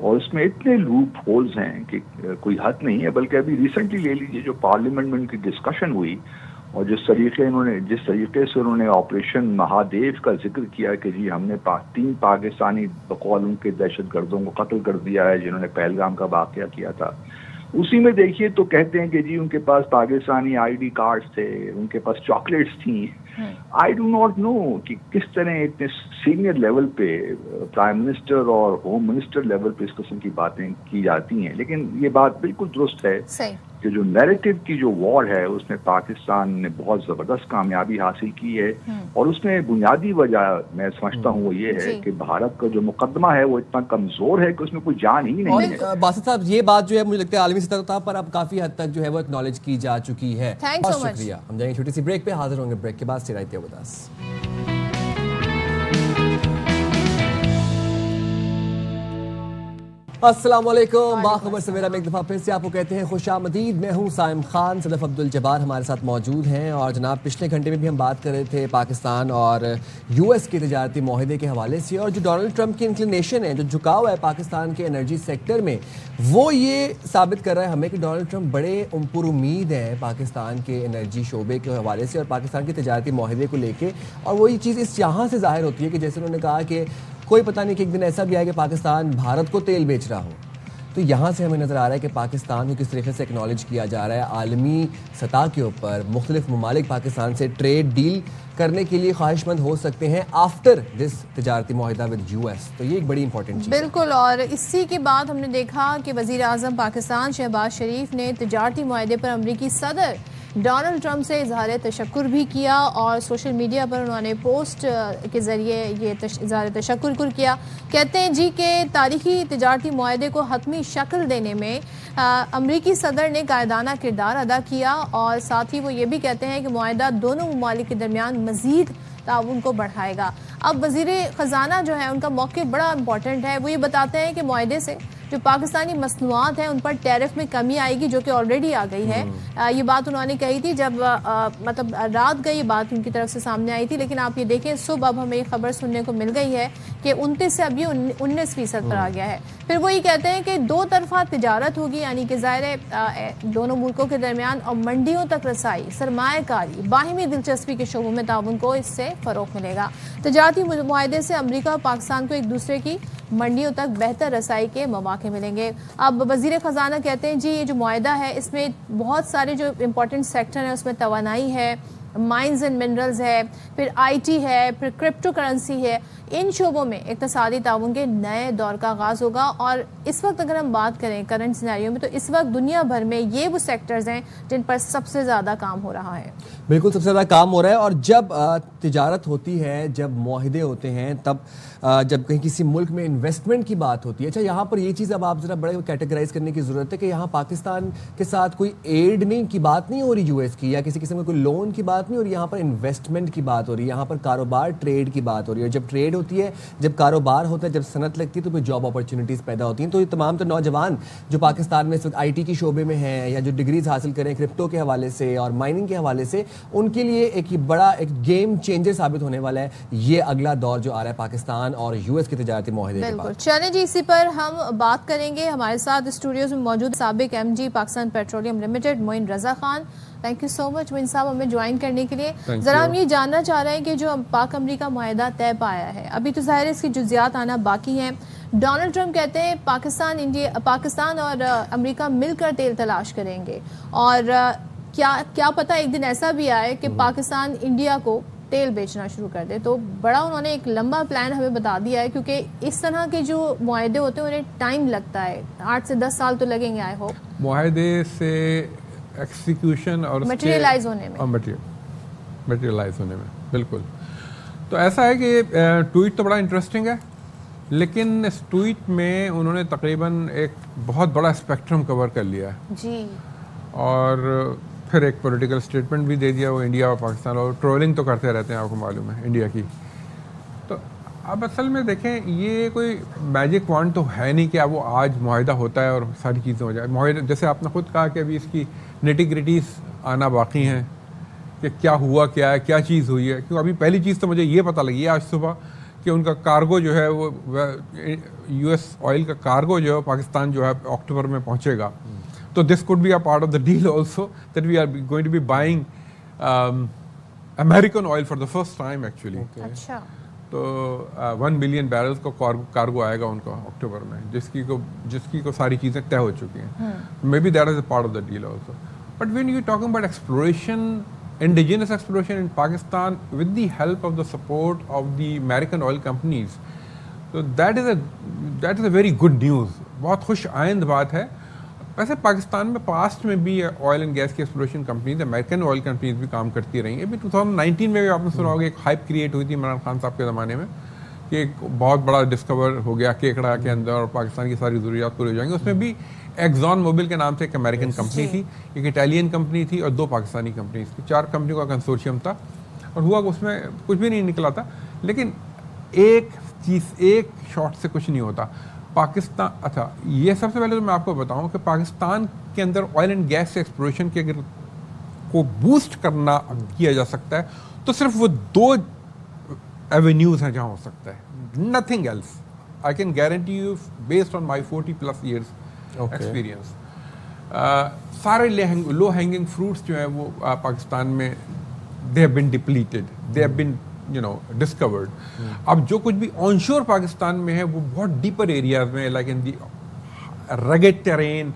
اور اس میں اتنے لوپ ہولز ہیں کہ کوئی حد نہیں ہے. بلکہ ابھی ریسنٹلی لے لیجیے جو پارلیمنٹ میں ان کی ڈسکشن ہوئی اور جس طریقے سے انہوں نے آپریشن مہادیو کا ذکر کیا کہ جی ہم نے 3 پاکستانی بقول ان کے دہشت گردوں کو قتل کر دیا ہے جنہوں نے پہلگام کا واقعہ کیا تھا. اسی میں دیکھیے تو کہتے ہیں کہ جی ان کے پاس پاکستانی ID کارڈز تھے, ان کے پاس چاکلیٹس تھیں. آئی ڈو ناٹ نو کہ کس طرح اتنے سینئر لیول پہ پرائم منسٹر اور ہوم منسٹر لیول پہ اس قسم کی باتیں کی جاتی ہیں. لیکن یہ بات بالکل درست ہے کہ جو نیریٹو کی جو وار ہے اس میں پاکستان نے بہت زبردست کامیابی حاصل کی ہے, اور اس میں بنیادی وجہ میں سمجھتا ہوں وہ یہ ہے کہ بھارت کا جو مقدمہ ہے وہ اتنا کمزور ہے کہ اس میں کوئی جان ہی نہیں ہے. باسط صاحب یہ بات جو ہے مجھے لگتا ہے عالمی سطح پر اب کافی حد تک جو ہے وہ اکنالج کی جا چکی ہے. بہت شکریہ. ہم جائیں گے چھوٹی سی بریک پہ, حاضر ہوں گے بریک کے بعد. رہتے ہو بتاس. السلام علیکم. باخبر سے میرا میں ایک دفعہ پھر سے آپ کو کہتے ہیں خوش آمدید. میں ہوں سائم خان. صدف عبدالجبار ہمارے ساتھ موجود ہیں. اور جناب پچھلے گھنٹے میں بھی ہم بات کر رہے تھے پاکستان اور US کے تجارتی معاہدے کے حوالے سے, اور جو ڈونلڈ ٹرمپ کی انکلینیشن ہے, جو جھکاؤ ہے پاکستان کے انرجی سیکٹر میں, وہ یہ ثابت کر رہا ہے ہمیں کہ ڈونلڈ ٹرمپ بڑے پر امید ہیں پاکستان کے انرجی شعبے کے حوالے سے اور پاکستان کے تجارتی معاہدے کو لے کے. اور وہی چیز اس یہاں سے ظاہر ہوتی ہے کہ جیسے انہوں نے کہا کہ کوئی پتہ نہیں کہ ایک دن ایسا بھی آئے کہ پاکستان بھارت کو تیل بیچ رہا ہو. تو یہاں سے ہمیں نظر آ رہا ہے کہ پاکستان کو کس طریقے سے اکنالج کیا جا رہا ہے. عالمی سطح کے اوپر مختلف ممالک پاکستان سے ٹریڈ ڈیل کرنے کے لیے خواہش مند ہو سکتے ہیں آفٹر دس تجارتی معاہدہ ود US. تو یہ ایک بڑی امپورٹنٹ چیز ہے. بالکل. اور اسی کے بعد ہم نے دیکھا کہ وزیر اعظم پاکستان شہباز شریف نے تجارتی معاہدے پر امریکی صدر ڈونلڈ ٹرمپ سے اظہار تشکر بھی کیا, اور سوشل میڈیا پر انہوں نے پوسٹ کے ذریعے یہ اظہار تشکر کیا. کہتے ہیں جی کہ تاریخی تجارتی معاہدے کو حتمی شکل دینے میں امریکی صدر نے قائدانہ کردار ادا کیا, اور ساتھ ہی وہ یہ بھی کہتے ہیں کہ معاہدہ دونوں ممالک کے درمیان مزید تعاون کو بڑھائے گا. اب وزیر خزانہ جو ہے ان کا موقف بڑا امپورٹنٹ ہے. وہ یہ بتاتے ہیں کہ معاہدے سے جو پاکستانی مصنوعات ہیں ان پر ٹیرف میں کمی آئے گی, جو کہ آلریڈی آ گئی ہے. یہ بات انہوں نے کہی تھی جب مطلب رات گئی, یہ بات ان کی طرف سے سامنے آئی تھی. لیکن آپ یہ دیکھیں صبح اب ہمیں یہ خبر سننے کو مل گئی ہے کہ 29 سے اب یہ 19% پر آ گیا ہے. پھر وہ یہ کہتے ہیں کہ 2 طرفہ تجارت ہوگی, یعنی کہ ظاہر ہے دونوں ملکوں کے درمیان, اور منڈیوں تک رسائی, سرمایہ کاری, باہمی دلچسپی کے شعبوں میں تعاون کو اس سے فروغ ملے گا. تجارتی معاہدے سے امریکہ اور پاکستان کو ایک دوسرے کی منڈیوں تک بہتر رسائی کے مواقع ملیں گے. اب وزیر خزانہ کہتے ہیں جی یہ جو معاہدہ ہے اس میں بہت سارے جو امپورٹنٹ سیکٹر ہیں, اس میں توانائی ہے, مائنز اینڈ منرلز ہے, پھر IT ہے, پھر کرپٹو کرنسی ہے. ان شعبوں میں اقتصادی تعاون کے نئے دور کا آغاز ہوگا. اور اس وقت اگر ہم بات کریں کرنٹ سینیریو میں, تو اس وقت دنیا بھر میں یہ وہ سیکٹرز ہیں جن پر سب سے زیادہ کام ہو رہا ہے. بالکل سب سے زیادہ کام ہو رہا ہے. اور جب تجارت ہوتی ہے, جب معاہدے ہوتے ہیں, تب جب کہیں کسی ملک میں انویسٹمنٹ کی بات ہوتی ہے. اچھا یہاں پر یہ چیز اب آپ ذرا بڑے کیٹیگرائز کرنے کی ضرورت ہے کہ یہاں پاکستان کے ساتھ کوئی ایڈ نہیں کی بات نہیں ہو رہی US کی, یا کسی قسم میں کوئی لون کی بات نہیں ہو رہی. یہاں پر انویسٹمنٹ کی بات ہو رہی ہے, یہاں پر کاروبار ٹریڈ کی بات ہو رہی ہے. اور جب ٹریڈ ہوتی ہے, جب کاروبار ہوتا ہے, جب صنعت لگتی ہے, تو کوئی جاب اپرچونیٹیز پیدا ہوتی ہیں. تو یہ تمام تو نوجوان جو پاکستان میں اس وقت IT کے شعبے میں ہیں, یا جو ڈگریز حاصل کریں کرپٹو کے حوالے سے اور مائننگ کے حوالے سے, ان کے لیے ایک بڑا ایک گیم چینجر ثابت ہونے والا ہے یہ اگلا دور جو آ رہا ہے پاکستان اور US کے تجارتی معاہدے کے بعد. چلیں جی, اسی پر ہم بات کریں گے. ہمارے ساتھ اسٹوڈیوز میں موجود سابق MD Pakistan petroleum limited Moin Raza Khan. Thank you so much Moin صاحب ہمیں جوائن کرنے کے لیے. ذرا ہم یہ جاننا چاہ رہے ہیں کہ جو پاک امریکہ معاہدہ طے پایا ہے, ابھی تو ظاہر ہے اس کی جزیات آنا باقی ہیں. ڈونلڈ ٹرمپ کہتے ہیں پاکستان اور امریکہ مل کر تیل تلاش کریں گے, اور کیا پتہ ایک دن ایسا بھی آئے کہ پاکستان انڈیا کو تیل بیچنا شروع کر دے. تو بڑا انہوں نے ایک لمبا پلان ہمیں بتا دیا ہے, کیونکہ اس طرح کے جو معاہدے ہوتے ہیں انہیں ٹائم لگتا ہے, 8 سے 10 سال تو لگیں گے. آئی ہوپ معاہدے سے ایکسیکیوشن اور مٹیریلائز ہونے میں بالکل. تو ایسا ہے کہ ٹویٹ تو بڑا انٹرسٹنگ ہے, لیکن اس ٹویٹ میں انہوں نے تقریباً ایک بہت بڑا اسپیکٹرم کور کر لیا ہے جی, اور پھر ایک پولیٹیکل اسٹیٹمنٹ بھی دے دیا وہ انڈیا اور پاکستان, اور ٹرولنگ تو کرتے رہتے ہیں, آپ کو معلوم ہے انڈیا کی. تو اب اصل میں دیکھیں یہ کوئی میجک وانڈ تو ہے نہیں کہ اب وہ آج معاہدہ ہوتا ہے اور ساری چیزیں ہو جائے. معاہدہ جیسے آپ نے خود کہا کہ ابھی اس کی نیٹی گریٹیز آنا باقی ہیں کہ کیا ہوا, کیا ہے, کیا چیز ہوئی ہے. کیوں ابھی پہلی چیز تو مجھے یہ پتہ لگی ہے آج صبح کہ ان کا کارگو جو ہے وہ یو ایس آئل کا کارگو جو ہے پاکستان جو ہے اکتوبر میں پہنچے گا. تو this could be a part of the deal also that we are going to be buying American oil for the first time actually. اچھا. تو 1 بلین بیرلز کا کارگو آئے گا ان کا اکتوبر میں, جس کی کو ساری چیزیں طے ہو چکی ہیں. May be that is a part of the deal also. But when you talking about exploration, indigenous exploration in Pakistan with the help of the support of the American oil companies, so that is a very good news. بہت خوش آئند بات ہے. ویسے پاکستان میں پاسٹ میں بھی آئل اینڈ گیس کی exploration companies, American oil companies بھی کام کرتی رہی ہیں. ابھی 2019 میں بھی آپ نے سنا ہوگا ایک ہائپ کریٹ ہوئی تھی عمران خان صاحب کے زمانے میں کہ ایک بہت بڑا ڈسکور ہو گیا کیکڑا کے اندر اور پاکستان کی ساری ضروریات پوری ہو جائیں گی. اس میں بھی ایگزون موبل کے نام سے ایک امریکن کمپنی تھی, ایک اٹالین کمپنی تھی اور 2 پاکستانی کمپنیز تھی. 4 کمپنیوں کا کنسورشیم تھا اور ہوا اس میں کچھ بھی نہیں نکلا تھا. لیکن ایک شاٹ سے کچھ نہیں ہوتا. پاکستان, اچھا یہ سب سے پہلے تو میں آپ کو بتاؤں کہ پاکستان کے اندر آئل اینڈ گیس سے ایکسپلوریشن کے اگر کو بوسٹ کرنا کیا جا سکتا ہے تو صرف وہ 2 ایونیوز ہیں جہاں ہو سکتا ہے, nothing else. I can guarantee you based on my 40+ years experience. سارے لو ہینگنگ فروٹس جو ہیں وہ پاکستان میں they have been depleted, they have been discovered. اب جو کچھ بھی آن شور پاکستان میں ہے وہ بہت ڈیپر ایریاز میں, like in the rugged terrain,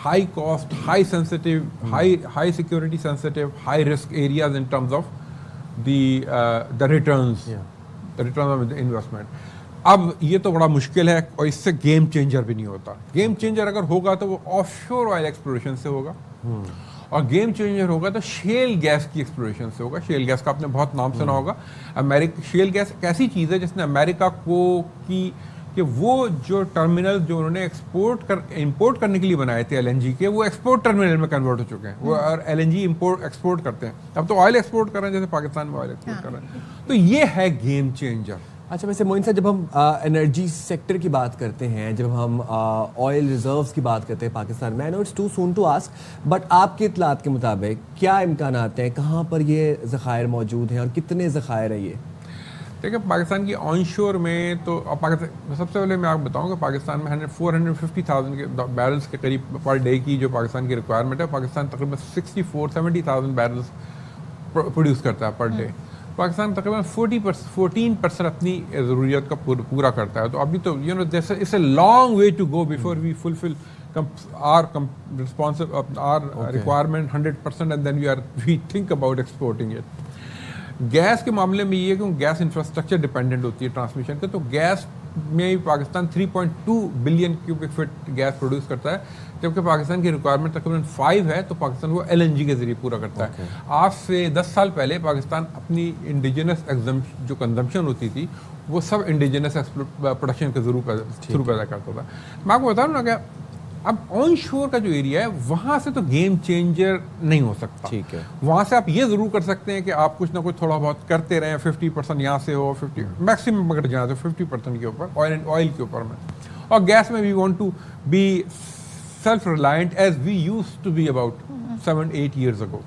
high cost, high sensitive, high security sensitive, high risk areas in terms of the returns of investment. اب یہ تو بڑا مشکل ہے اور اس سے گیم چینجر بھی نہیں ہوتا. گیم چینجر اگر ہوگا تو وہ آف شور آئل ایکسپلوریشن سے ہوگا, اور گیم چینجر ہوگا تو شیل گیس کی ایکسپلوریشن سے ہوگا. شیل گیس کا آپ نے بہت نام سنا ہوگا. شیل گیس ایک ایسی چیز ہے جس نے امریکہ کو کی کہ وہ جو ٹرمینل جو انہوں نے امپورٹ کرنے کے لیے بنائے تھے LNG کے, وہ ایکسپورٹ ٹرمینل میں کنورٹ ہو چکے ہیں. وہ LNG ایکسپورٹ کرتے ہیں. اب تو آئل ایکسپورٹ کر رہے ہیں جیسے پاکستان میں آئل ایکسپورٹ کر رہے ہیں. تو یہ ہے گیم چینجر. اچھا ویسے معین صاحب, جب ہم انرجی سیکٹر کی بات کرتے ہیں, جب ہم آئل ریزروز کی بات کرتے ہیں پاکستان میں, I know it's too soon to ask, but آپ کے اطلاعات کے مطابق کیا امکانات ہیں, کہاں پر یہ ذخائر موجود ہیں اور کتنے ذخائر ہیں یہ؟ دیکھیں پاکستان کی آن شور میں تو سب سے پہلے میں آپ بتاؤں کہ پاکستان میں 450,000 کے بیرلس کے قریب پر ڈے کی جو پاکستان کی ریکوائرمنٹ ہے. پاکستان تقریباً 64-70,000 بیرلس پروڈیوس کرتا ہے پر ڈے. پاکستان تقریباً 14% اپنی ضروریات کا پورا کرتا ہے. تو ابھی تو it's a long way to go before we fulfil our requirement 100% and then we think about exporting it. Gas کے معاملے میں یہ کہ گیس انفراسٹرکچر ڈپینڈنٹ ہوتی ہے ٹرانسمیشن کے, تو گیس میں Pakistan 3.2 billion cubic feet gas produce کرتا ہے, جبکہ پاکستان کی ریکوائرمنٹ تقریباً 5 ہے, تو پاکستان وہ LNG کے ذریعے پورا کرتا ہے. آج سے 10 سال پہلے پاکستان اپنی انڈیجنس جو کنزمپشن ہوتی تھی وہ سب انڈیجنس پروڈکشن کے ذریعے پیدا کرتا تھا. میں آپ کو بتا رہا ہوں نا کہ اب آن شور کا جو ایریا ہے وہاں سے تو گیم چینجر نہیں ہو سکتا. ٹھیک ہے, وہاں سے آپ یہ ضرور کر سکتے ہیں کہ آپ کچھ نہ کچھ تھوڑا بہت کرتے رہیں, 50% یہاں سے ہو, 50 میکسیمم اگر جہاں سے 50% کے اوپر آئل کے اوپر میں. اور گیس میں we want to be self reliant as we used to be about 7-8 years ago.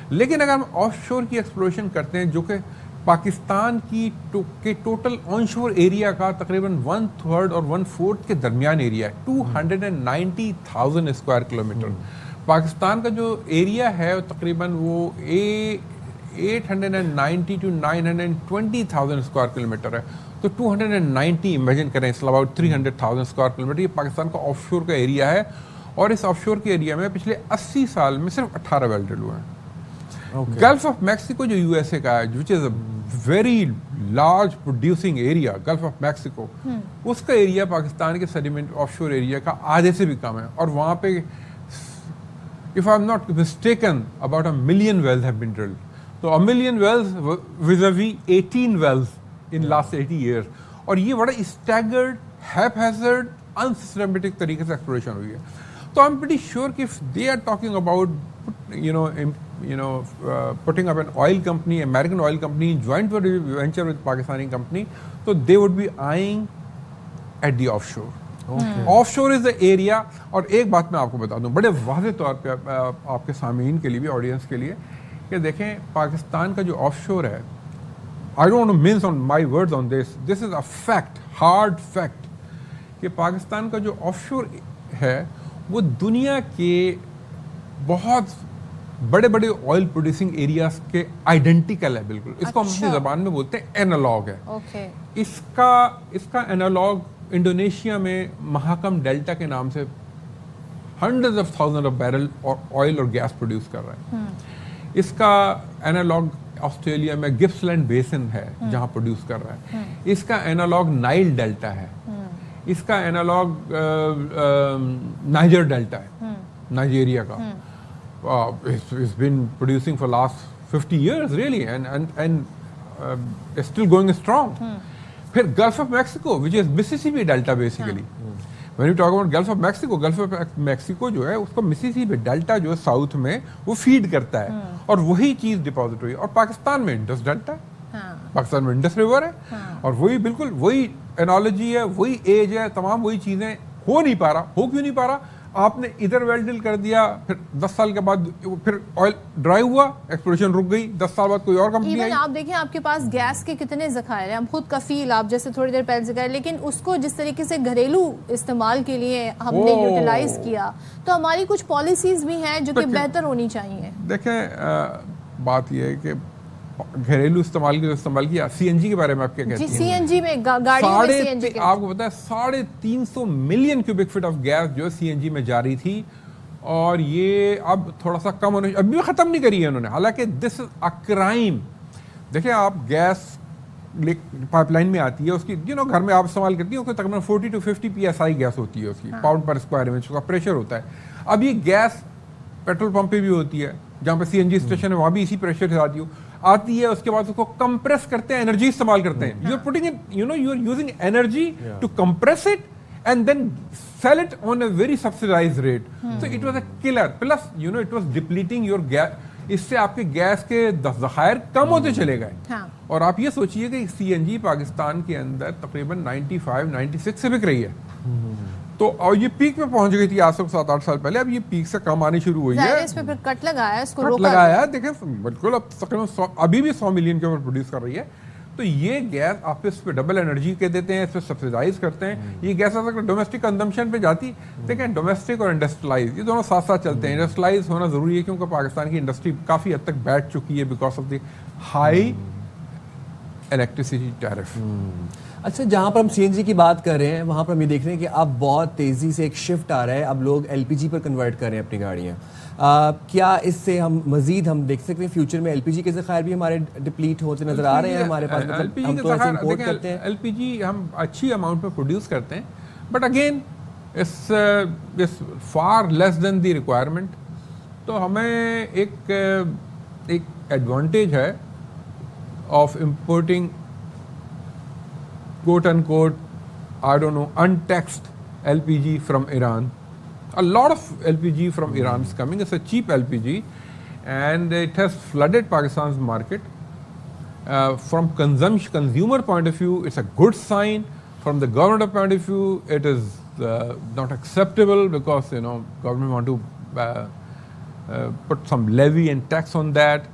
لیکن اگر ہم آف شور کی ایکسپلوریشن کرتے ہیں جو کہ پاکستان کی ٹوٹل آن شور ایریا کا تقریباً 1/3 اور 1/4 کے درمیان ایریا ہے, 290,000 اسکوائر کلومیٹر. پاکستان کا جو ایریا ہے تقریباً وہ 890 to 920,000 اسکوائر کلومیٹر ہے. تو 290 امیجن کریں, اٹس اباؤٹ 300,000 اسکوائر کلومیٹر. یہ پاکستان کا آف شور کا ایریا ہے, اور اس آف شور کے ایریا میں پچھلے 80 سال میں صرف 18 ویل ڈرل ہوئے ہیں. گلف آف میکسیکو جو USA کا ہے, which is a very large producing area, Gulf of Mexico, اس کا ایریا پاکستان کے سیڈیمنٹ آف شور ایریا کا آدھے سے بھی کم ہے. اور وہاں پہ if I'm not mistaken about 1 million wells have been drilled. تو 1 million wells vis-a-vis 18 wells in last 80 years. اور یہ بڑا اسٹیگرڈ, haphazard, unsystematic طریقے سے ایکسپلوریشن ہوئی ہے. تو I'm pretty sure کہ if they are talking about putting up an oil company, American oil company, joint venture with Pakistani company, so they would be eyeing at the offshore. Offshore is the area. اور ایک بات میں آپ کو بتا دوں بڑے واضح طور پہ آپ کے سامعین کے لیے بھی, آڈینس کے لیے, کہ دیکھیں پاکستان کا جو آف شور ہے I don't want to mince on my words on this. This is a fact, hard fact, کہ پاکستان کا جو آف شور ہے وہ دنیا کے بہت بڑے بڑے آئل پروڈیوسنگ ایریاز کے آئیڈینٹیکل ہے بالکل. اس کو ہم اپنی زبان میں بولتے ہیں اینالوگ ہے. اس کا اینالوگ انڈونیشیا میں مہاکم ڈیلٹا کے نام سے hundred of thousand of barrel oil اور گیس پروڈیوس کر رہا ہے. اس کا اینالوگ آسٹریلیا میں گپس لینڈ بیسن ہے جہاں پروڈیوس کر رہا ہے. اس کا اینالوگ نائل ڈیلٹا ہے. اس کا اینالوگ نائجر ڈیلٹا ہے, نائجیریا کا. It's been producing for last 50 years really and it's still going strong. پھر golf of Mexico which is Mississippi Delta basically. When you talk about Gulf of Mexico, Gulf of Mexico جو ہے اس کو Mississippi ڈیلٹا جو ہے ساؤتھ میں وہ فیڈ کرتا ہے اور وہی چیز ڈپازٹ ہوئی. اور پاکستان میں انڈس ڈیلٹا ہے, پاکستان میں انڈس ریور ہے اور وہی بالکل وہی انالوجی ہے, وہی ایج ہے, تمام وہی چیزیں. ہو نہیں پا رہا. ہو کیوں نہیں پا رہا؟ آپ نے ادھر ویل ڈرل کر دیا, پھر 10 سال کے بعد پھر آئل ڈرائی ہوا, ایکسپلوریشن رک گئی, 10 سال بعد کوئی اور کمپنی آئی. آپ دیکھیں آپ کے پاس گیس کے کتنے ذخائر ہیں, ہم خود کفیل, آپ جیسے تھوڑی دیر پہلے ذکر, لیکن اس کو جس طریقے سے گھریلو استعمال کے لیے ہم نے یوٹیلائز کیا, تو ہماری کچھ پالیسیز بھی ہیں جو کہ بہتر ہونی چاہیے. دیکھیں بات یہ ہے کہ گھریلو استعمال کے استعمال کیا. سی این جی کے بارے میں آپ کیا کہتے ہیں؟ جی سی این جی میں گاڑیوں میں سی این جی آپ کو پتا ہے 350 million cubic feet of gas جو سی این جی میں جاری تھی, اور یہ اب تھوڑا سا کم ہونے, ابھی ختم نہیں کری ہے انہوں نے, حالانکہ دس از اے کرائم. دیکھیں آپ گیس پائپ لائن میں آتی ہے, اس کی گھر میں آپ استعمال کرتی ہیں, اس کو تقریباً 40 to 50 PSI گیس ہوتی ہے, اس کی پاؤنڈ پر اسکوائر انچ کا پریشر ہوتا ہے. اب یہ گیس پیٹرول پمپ پہ بھی ہوتی ہے, جہاں پہ سی این جی اسٹیشن ہے وہاں بھی اسی پریشر سے آتی ہے. اس کے بعد اس کو کمپریس کرتے ہیں, انرجی استعمال کرتے ہیں. You are putting it, you are using energy to compress it and then sell it on a very subsidized rate. So it was a killer. Plus, it was depleting your gas. اس سے آپ کے گیس کے ذخائر کم ہوتے چلے گئے. اور آپ یہ سوچئے کہ سی این جی پاکستان کے اندر تقریباً 95-96 سے بک رہی ہے. تو اور یہ پیک پہ پہنچ گئی تھی آج سے 7-8 سال پہلے. اب یہ پیک سے کم آنی شروع ہوئی ہے. اس پہ پھر کٹ لگایا, اس کو لگایا. دیکھیں بالکل اب تقریباً ابھی بھی 100 ملین کے اوپر پروڈیوس کر رہی ہے. تو یہ گیس آپ اس پہ ڈبل انرجی کے دیتے ہیں, اس پہ سبسیڈائز کرتے ہیں. یہ گیس اگر ڈومیسٹک کنزمپشن پہ جاتی, دیکھیں ڈومیسٹک اور انڈسٹریلائز یہ دونوں ساتھ ساتھ چلتے ہیں. انڈسٹریلائز ہونا ضروری ہے کیونکہ پاکستان کی انڈسٹری کافی حد تک بیٹھ چکی ہے because of the high electricity tariff. اچھا, جہاں پر ہم سی این جی کی بات کر رہے ہیں وہاں پر ہم یہ دیکھ رہے ہیں کہ اب بہت تیزی سے ایک شفٹ آ رہا ہے, اب لوگ ایل پی جی پر کنورٹ کر رہے ہیں اپنی گاڑیاں. کیا اس سے ہم مزید ہم دیکھ سکتے ہیں فیوچر میں ایل پی جی کے ذخائر بھی ہمارے ڈپلیٹ ہوتے نظر آ رہے ہیں ہمارے پاس؟ ہم تو ایسے امپورٹ کرتے ہیں, ایل پی جی ہم اچھی اماؤنٹ میں پروڈیوس کرتے ہیں, but again is far less than the requirement. تو ہمیں ایک ایڈوانٹیج ہے of importing quote unquote, I don't know, untaxed LPG from Iran. A lot of LPG from Iran is coming. It's a cheap LPG and it has flooded Pakistan's market. From consumer point of view, it's a good sign. From the government point of view, it is not acceptable because government want to put some levy and tax on that.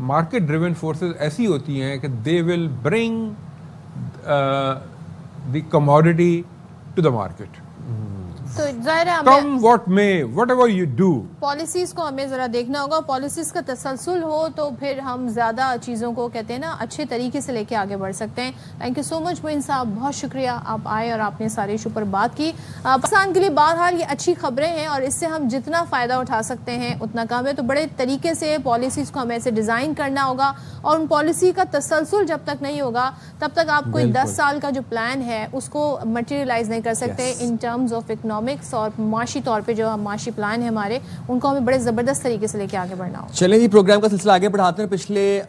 Market driven forces ایسی ہوتی ہیں کہ دے ول برنگ دی کموڈٹی ٹو دا مارکیٹ. تو ظاہر ہے کم واٹ میں what ever you do. Policies کو ہمیں ذرا دیکھنا ہوگا, پالیسیز کا تسلسل ہو تو پھر ہم زیادہ چیزوں کو کہتے ہیں نا اچھے طریقے سے لے کے آگے بڑھ سکتے ہیں. Thank you so much Moin صاحب, بہت شکریہ آپ آئے اور آپ نے سارے ایشو پر بات کی. پاکستان کے لیے بہرحال یہ اچھی خبریں ہیں اور اس سے ہم جتنا فائدہ اٹھا سکتے ہیں اتنا کم ہے. تو بڑے طریقے سے پالیسیز کو ہمیں ایسے ڈیزائن کرنا ہوگا اور ان پالیسی کا تسلسل جب تک نہیں ہوگا تب تک آپ کوئی 10 سال کا جو پلان ہے اس کو مٹیریلائز نہیں کر سکتے ان ٹرمز آف اکنامکس. اور معاشی طور پہ جو معاشی پلان ہے ہمارے, ان کو ہمیں بڑے زبردست طریقے سے لے کے آگے بڑھنا ہو. چلیں جی, پروگرام کا سلسلہ آگے بڑھاتے ہیں. پچھلے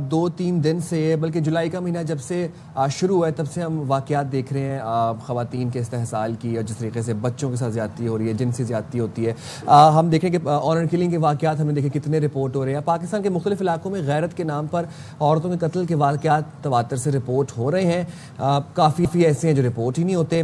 2-3 دن سے, بلکہ جولائی کا مہینہ جب سے شروع ہوا ہے تب سے ہم واقعات دیکھ رہے ہیں خواتین کے استحصال کی, اور جس طریقے سے بچوں کے ساتھ زیادتی ہو رہی ہے, جنسی زیادتی ہوتی ہے. ہم دیکھیں کہ آنر کلنگ کے واقعات ہمیں دیکھیں کتنے رپورٹ ہو رہے ہیں. پاکستان کے مختلف علاقوں میں غیرت کے نام پر عورتوں کے قتل کے واقعات تواتر سے رپورٹ ہو رہے ہیں. کافی ایسے ہیں جو رپورٹ ہی نہیں ہوتے.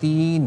3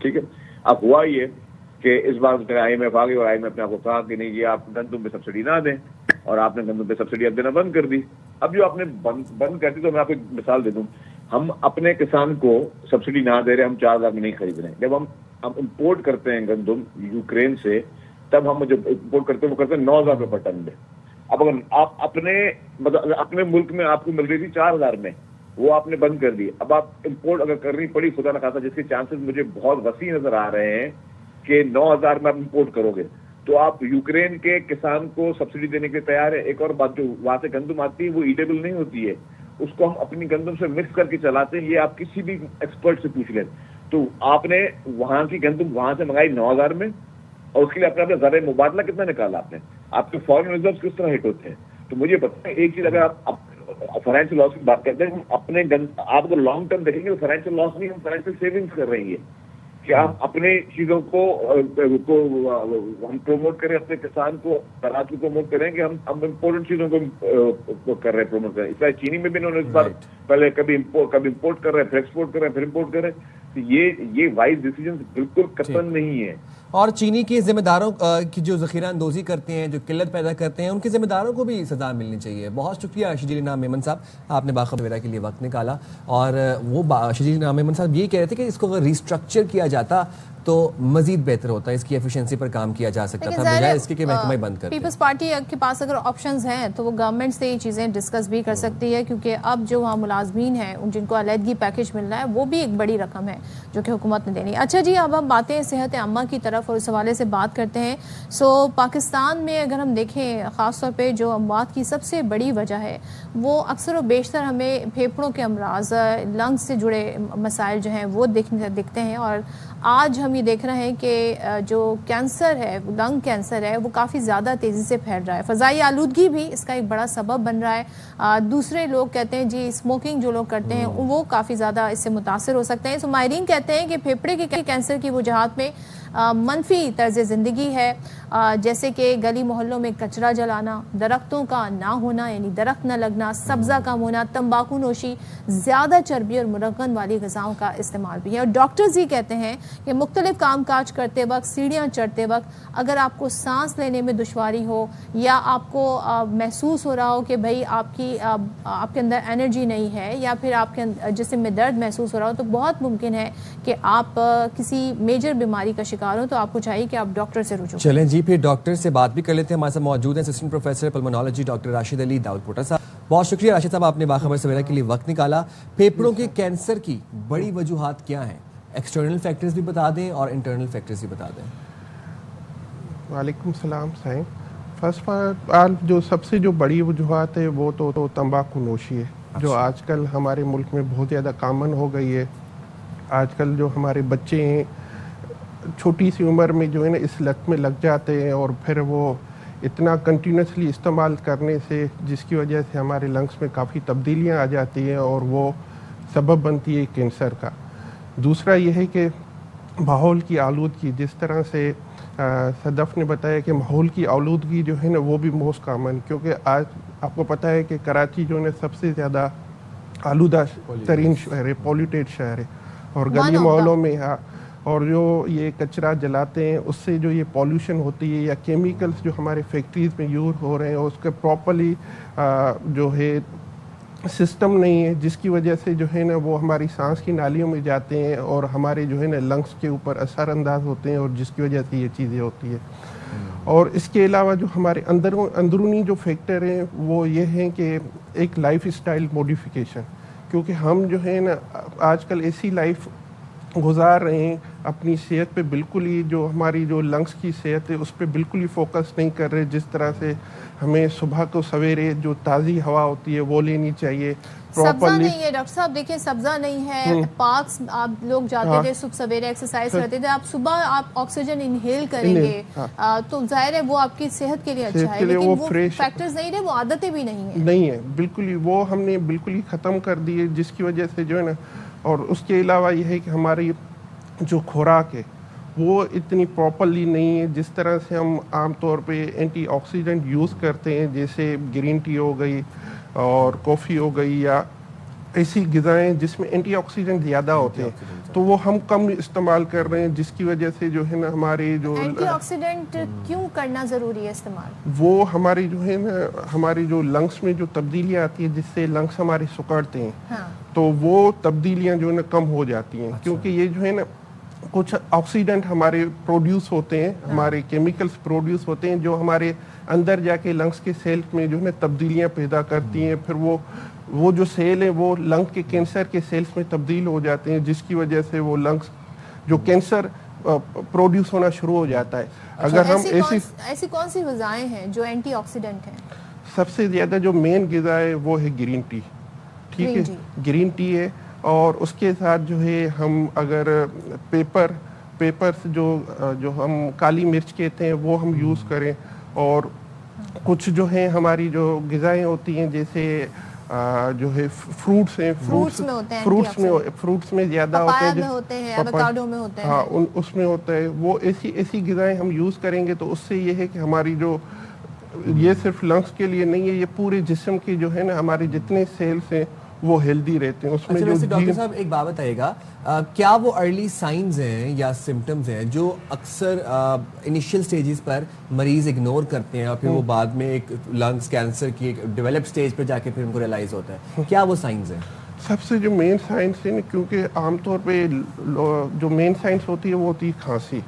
ٹھیک ہے. اب ہوا یہ کہ اس بار IMF آ گئی اور IMF نے آپ کو کہا کہ نہیں یہ آپ گندم پہ سبسڈی نہ دیں, اور آپ نے گندم پہ سبسڈی اب دینا بند کر دی. اب جو آپ نے بند کر دی, تو میں آپ کو ایک مثال دے دوں. ہم اپنے کسان کو سبسڈی نہ دے رہے, ہم 4,000 میں نہیں خرید رہے ہیں. جب ہم امپورٹ کرتے ہیں گندم یوکرین سے, تب ہم جب امپورٹ کرتے ہیں وہ کرتے ہیں 9,000 روپے پر ٹن میں. اب اگر آپ اپنے ملک میں آپ کو مل رہی تھی 4,000 میں, وہ آپ نے بند کر دی. اب آپ امپورٹ اگر کرنی پڑی خدا نہ خاصا, جس کے چانسز مجھے بہت وسیع نظر آ رہے ہیں کہ 9,000 میں آپ امپورٹ کرو گے, تو آپ یوکرین کے کسان کو سبسڈی دینے کے تیار ہے. ایک اور بات, جو وہاں سے گندم آتی ہے وہ ایٹیبل نہیں ہوتی ہے, اس کو ہم اپنی گندم سے مکس کر کے چلاتے ہیں. یہ آپ کسی بھی ایکسپرٹ سے پوچھ لیں. تو آپ نے وہاں کی گندم وہاں سے منگائی 9,000 میں, اور اس کے لیے اپنا ذرائع مبادلہ کتنا نکالا آپ نے, آپ کے فارن ریزروز کس طرح ہٹ ہوتے ہیں. تو مجھے بتائیں ایک چیز, اگر آپ فائنینشیل لاس کی بات کرتے ہیں, ہم اپنے آپ کو لانگ ٹرم دیکھیں گے تو فائنینشیل لاس نہیں, ہم فائنینشیل سیونگس کر رہی ہے کہ ہم اپنے چیزوں کو ہم پروموٹ کریں, اپنے کسان کو زراعت کو پروموٹ کریں کہ ہم امپورٹنٹ چیزوں کو کر رہے ہیں, پروموٹ کریں. اس طرح چینی میں بھی انہوں نے اس بار پہلے کبھی امپورٹ کر رہے ہیں, پھر ایکسپورٹ کر رہے ہیں, پھر امپورٹ کر رہے ہیں. تو یہ وائز ڈیسیجن بالکل قطعاً نہیں ہے. اور چینی کے ذمہ داروں کی جو ذخیرہ اندوزی کرتے ہیں, جو قلت پیدا کرتے ہیں, ان کے ذمہ داروں کو بھی سزا ملنی چاہیے. بہت شکریہ شجیل انعام میمن صاحب, آپ نے باخبر کے لیے وقت نکالا. اور وہ شجیل انعام میمن صاحب یہ کہہ رہے تھے کہ اس کو اگر ریسٹرکچر کیا جاتا تو مزید بہتر ہوتا ہے, اس کی ایفیشنسی پر کام کیا جا سکتا تھا, بجائے اس کے کہ محکمہ بند کر دیں. پیپلز پارٹی کے پاس اگر آپشنز ہیں تو وہ گورنمنٹ سے یہ چیزیں ڈسکس بھی کر سکتی ہے, کیونکہ اب جو وہاں ملازمین ہیں جن کو علیحدگی پیکج مل رہا ہے وہ بھی ایک بڑی رقم ہے جو کہ حکومت نے دینی. اچھا جی, اب ہم باتیں صحت عامہ کی طرف اور اس حوالے سے بات کرتے ہیں. پاکستان میں اگر ہم دیکھیں, خاص طور پہ جو اموات کی سب سے بڑی وجہ ہے وہ اکثر و بیشتر ہمیں پھیپھڑوں کے امراض, لنگس سے جڑے مسائل جو ہیں وہ دکھتے ہیں. اور آج ہم یہ دیکھ رہے ہیں کہ جو کینسر ہے, لنگ کینسر ہے, وہ کافی زیادہ تیزی سے پھیل رہا ہے. فضائی آلودگی بھی اس کا ایک بڑا سبب بن رہا ہے. دوسرے لوگ کہتے ہیں جی اسموکنگ جو لوگ کرتے ہیں وہ کافی زیادہ اس سے متاثر ہو سکتے ہیں. ماہرین کہتے ہیں کہ پھیپھڑے کے کینسر کی وجوہات میں منفی طرز زندگی ہے, جیسے کہ گلی محلوں میں کچرا جلانا, درختوں کا نہ ہونا یعنی درخت نہ لگنا, سبزہ کم ہونا, تمباکو نوشی, زیادہ چربی اور مرغن والی غذاؤں کا استعمال بھی ہے. اور ڈاکٹرز یہ کہتے ہیں کہ مختلف کام کاج کرتے وقت, سیڑھیاں چڑھتے وقت اگر آپ کو سانس لینے میں دشواری ہو, یا آپ کو محسوس ہو رہا ہو کہ بھئی آپ کے اندر انرجی نہیں ہے, یا پھر آپ کے جسم میں درد محسوس ہو رہا ہو, تو بہت ممکن ہے کہ آپ کسی میجر بیماری کا شکار ہو. تو آپ کو چاہیے کہ آپ ڈاکٹر سے رجوع. چلیں جی, پھر ڈاکٹر سے بات بھی کر لیتے ہیں. ہمارے ساتھ موجود ہیں اسسٹنٹ پروفیسر پلمونالوجی ڈاکٹر راشد علی داؤد پوٹا صاحب. بہت شکریہ راشد صاحب, آپ نے باخبر سویرا کے لیے وقت نکالا. پھیپھڑوں کے کینسر کی بڑی وجوہات کیا ہیں؟ ایکسٹرنل فیکٹرز بھی بتا دیں اور انٹرنل فیکٹرز بھی بتا دیں. وعلیکم السلام سائن. فرسٹ آف آل جو سب سے جو بڑی وجوہات ہے وہ تو تمباکو نوشی ہے, جو آج کل ہمارے ملک میں بہت زیادہ کامن ہو گئی ہے. آج کل جو ہمارے بچے ہیں چھوٹی سی عمر میں جو ہے نا اس لت میں لگ جاتے ہیں, اور پھر وہ اتنا کنٹینیوسلی استعمال کرنے سے جس کی وجہ سے ہمارے لنگس میں کافی تبدیلیاں آ جاتی ہیں اور وہ سبب بنتی ہے کینسر کا. دوسرا یہ ہے کہ ماحول کی آلودگی, جس طرح سے صدف نے بتایا کہ ماحول کی آلودگی جو ہے نا وہ بھی موسٹ کامن, کیونکہ آج آپ کو پتہ ہے کہ کراچی جو ہے سب سے زیادہ آلودہ ترین شہر ہے, پولیوٹیڈ شہر ہے, اور گلی محلوں میں اور جو یہ کچرا جلاتے ہیں اس سے جو یہ پالوشن ہوتی ہے, یا کیمیکلز جو ہمارے فیکٹریز میں یوز ہو رہے ہیں اس کا پراپرلی جو ہے سسٹم نہیں ہے, جس کی وجہ سے جو ہے نا وہ ہماری سانس کی نالیوں میں جاتے ہیں اور ہمارے جو ہے نا لنگس کے اوپر اثر انداز ہوتے ہیں, اور جس کی وجہ سے یہ چیزیں ہوتی ہے. اور اس کے علاوہ جو ہمارے اندرونی جو فیکٹر ہیں وہ یہ ہیں کہ ایک لائف اسٹائل موڈیفیکیشن, کیونکہ ہم جو ہے نا آج کل ایسی لائف گزار رہے ہیں اپنی صحت پہ بالکل ہی, جو ہماری جو لنگس کی صحت ہے اس پہ بالکل ہی فوکس نہیں کر رہے. جس طرح سے ہمیں صبح کو سویرے جو تازی ہوا ہوتی ہے وہ لینی چاہیے. سبزہ نہیں ہے ڈاکٹر صاحب, دیکھیں سبزہ نہیں ہے. پارکس آپ لوگ جاتے تھے صبح سویرے ایکسرسائز کرتے تھے, آپ صبح آپ آکسیجن انہیل کریں گے تو ظاہر ہے وہ آپ کی صحت کے لیے اچھا ہے, لیکن وہ فیکٹرز نہیں رہے, وہ عادتیں بھی نہیں ہیں بالکل ہی, وہ ہم نے بالکل ہی ختم کر دی ہے, جس کی وجہ سے جو ہے نا. اور اس کے علاوہ یہ ہے کہ ہماری جو خوراک ہے وہ اتنی پراپرلی نہیں ہے. جس طرح سے ہم عام طور پہ اینٹی آکسیڈنٹ یوز کرتے ہیں, جیسے گرین ٹی ہو گئی اور کافی ہو گئی, یا ایسی غذائیں جس میں اینٹی آکسیڈنٹ زیادہ ہوتے ہیں تو وہ ہم کم استعمال کر رہے ہیں، جس کی وجہ سے جو ہے نا ہمارے جو اینٹی آکسیڈنٹ کیوں کرنا ضروری ہے استعمال؟ وہ ہماری جو ہے نا ہماری جو لنگس میں جو تبدیلیاں آتی ہیں جس سے لنگس ہمارے سکڑتے ہیں تو وہ تبدیلیاں جو ہے نا کم ہو جاتی ہیں، کیونکہ یہ جو ہے نا کچھ آکسیڈنٹ ہمارے پروڈیوس ہوتے ہیں، ہمارے کیمیکلز پروڈیوس ہوتے ہیں جو ہمارے اندر جا کے لنگس کے سیلز میں جو ہے نا تبدیلیاں پیدا کرتی ہیں، پھر وہ جو سیل ہیں وہ لنگ کے کینسر کے سیلز میں تبدیل ہو جاتے ہیں، جس کی وجہ سے وہ لنگس جو کینسر پروڈیوس ہونا شروع ہو جاتا ہے۔ اگر ہم ایسی کون سی غذائیں ہیں جو اینٹی آکسیڈنٹ ہیں؟ سب سے زیادہ جو مین غذا ہے وہ ہے گرین ٹی، ٹھیک ہے، گرین ٹی ہے، اور اس کے ساتھ جو ہے ہم اگر پیپرز جو ہم کالی مرچ کہتے ہیں وہ ہم یوز کریں، اور کچھ جو ہیں ہماری جو غذائیں ہوتی ہیں جیسے جو ہے فروٹس ہیں، فروٹس میں زیادہ ہوتے ہیں، ایووکیڈو میں ہوتے ہیں، ہاں اس میں ہوتا ہے، وہ ایسی غذائیں ہم یوز کریں گے تو اس سے یہ ہے کہ ہماری جو یہ صرف لنگس کے لیے نہیں ہے، یہ پورے جسم کی جو ہے نا ہمارے جتنے سیلز ہیں وہ ہیلدی رہتے ہیں۔ اس میں جو ڈاکٹر صاحب ایک بات بتائیے گا، کیا وہ ارلی سائنز ہیں یا سمٹمز ہیں جو اکثر انیشیل سٹیجز پر مریض اگنور کرتے ہیں اور پھر وہ بعد میں ایک لنگس کینسر کی ایک ڈیولپ سٹیج پہ جا کے پھر ان کو ریئلائز ہوتا ہے؟ کیا وہ سائنز ہیں؟ سب سے جو مین سائنس ہے نا، کیونکہ عام طور پہ جو مین سائنس ہوتی ہے وہ ہوتی ہے کھانسی۔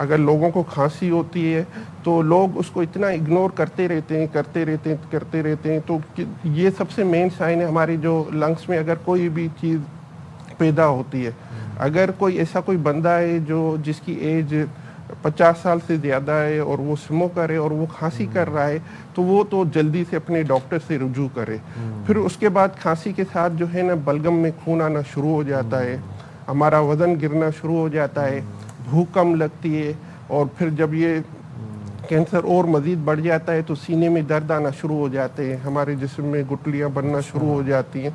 اگر لوگوں کو کھانسی ہوتی ہے تو لوگ اس کو اتنا اگنور کرتے رہتے ہیں، تو یہ سب سے مین سائن ہے ہماری جو لنگس میں اگر کوئی بھی چیز پیدا ہوتی ہے۔ اگر کوئی ایسا کوئی بندہ ہے جس کی ایج 50 سال سے زیادہ ہے اور وہ اسموکر ہے اور وہ کھانسی کر رہا ہے تو وہ تو جلدی سے اپنے ڈاکٹر سے رجوع کرے۔ پھر اس کے بعد کھانسی کے ساتھ جو ہے نا بلغم میں خون آنا شروع ہو جاتا ہے، ہمارا وزن گرنا شروع ہو جاتا ہے، بھوک کم لگتی ہے، اور پھر جب یہ کینسر اور مزید بڑھ جاتا ہے تو سینے میں درد آنا شروع ہو جاتے ہیں، ہمارے جسم میں گٹلیاں بننا شروع ہو جاتی ہیں۔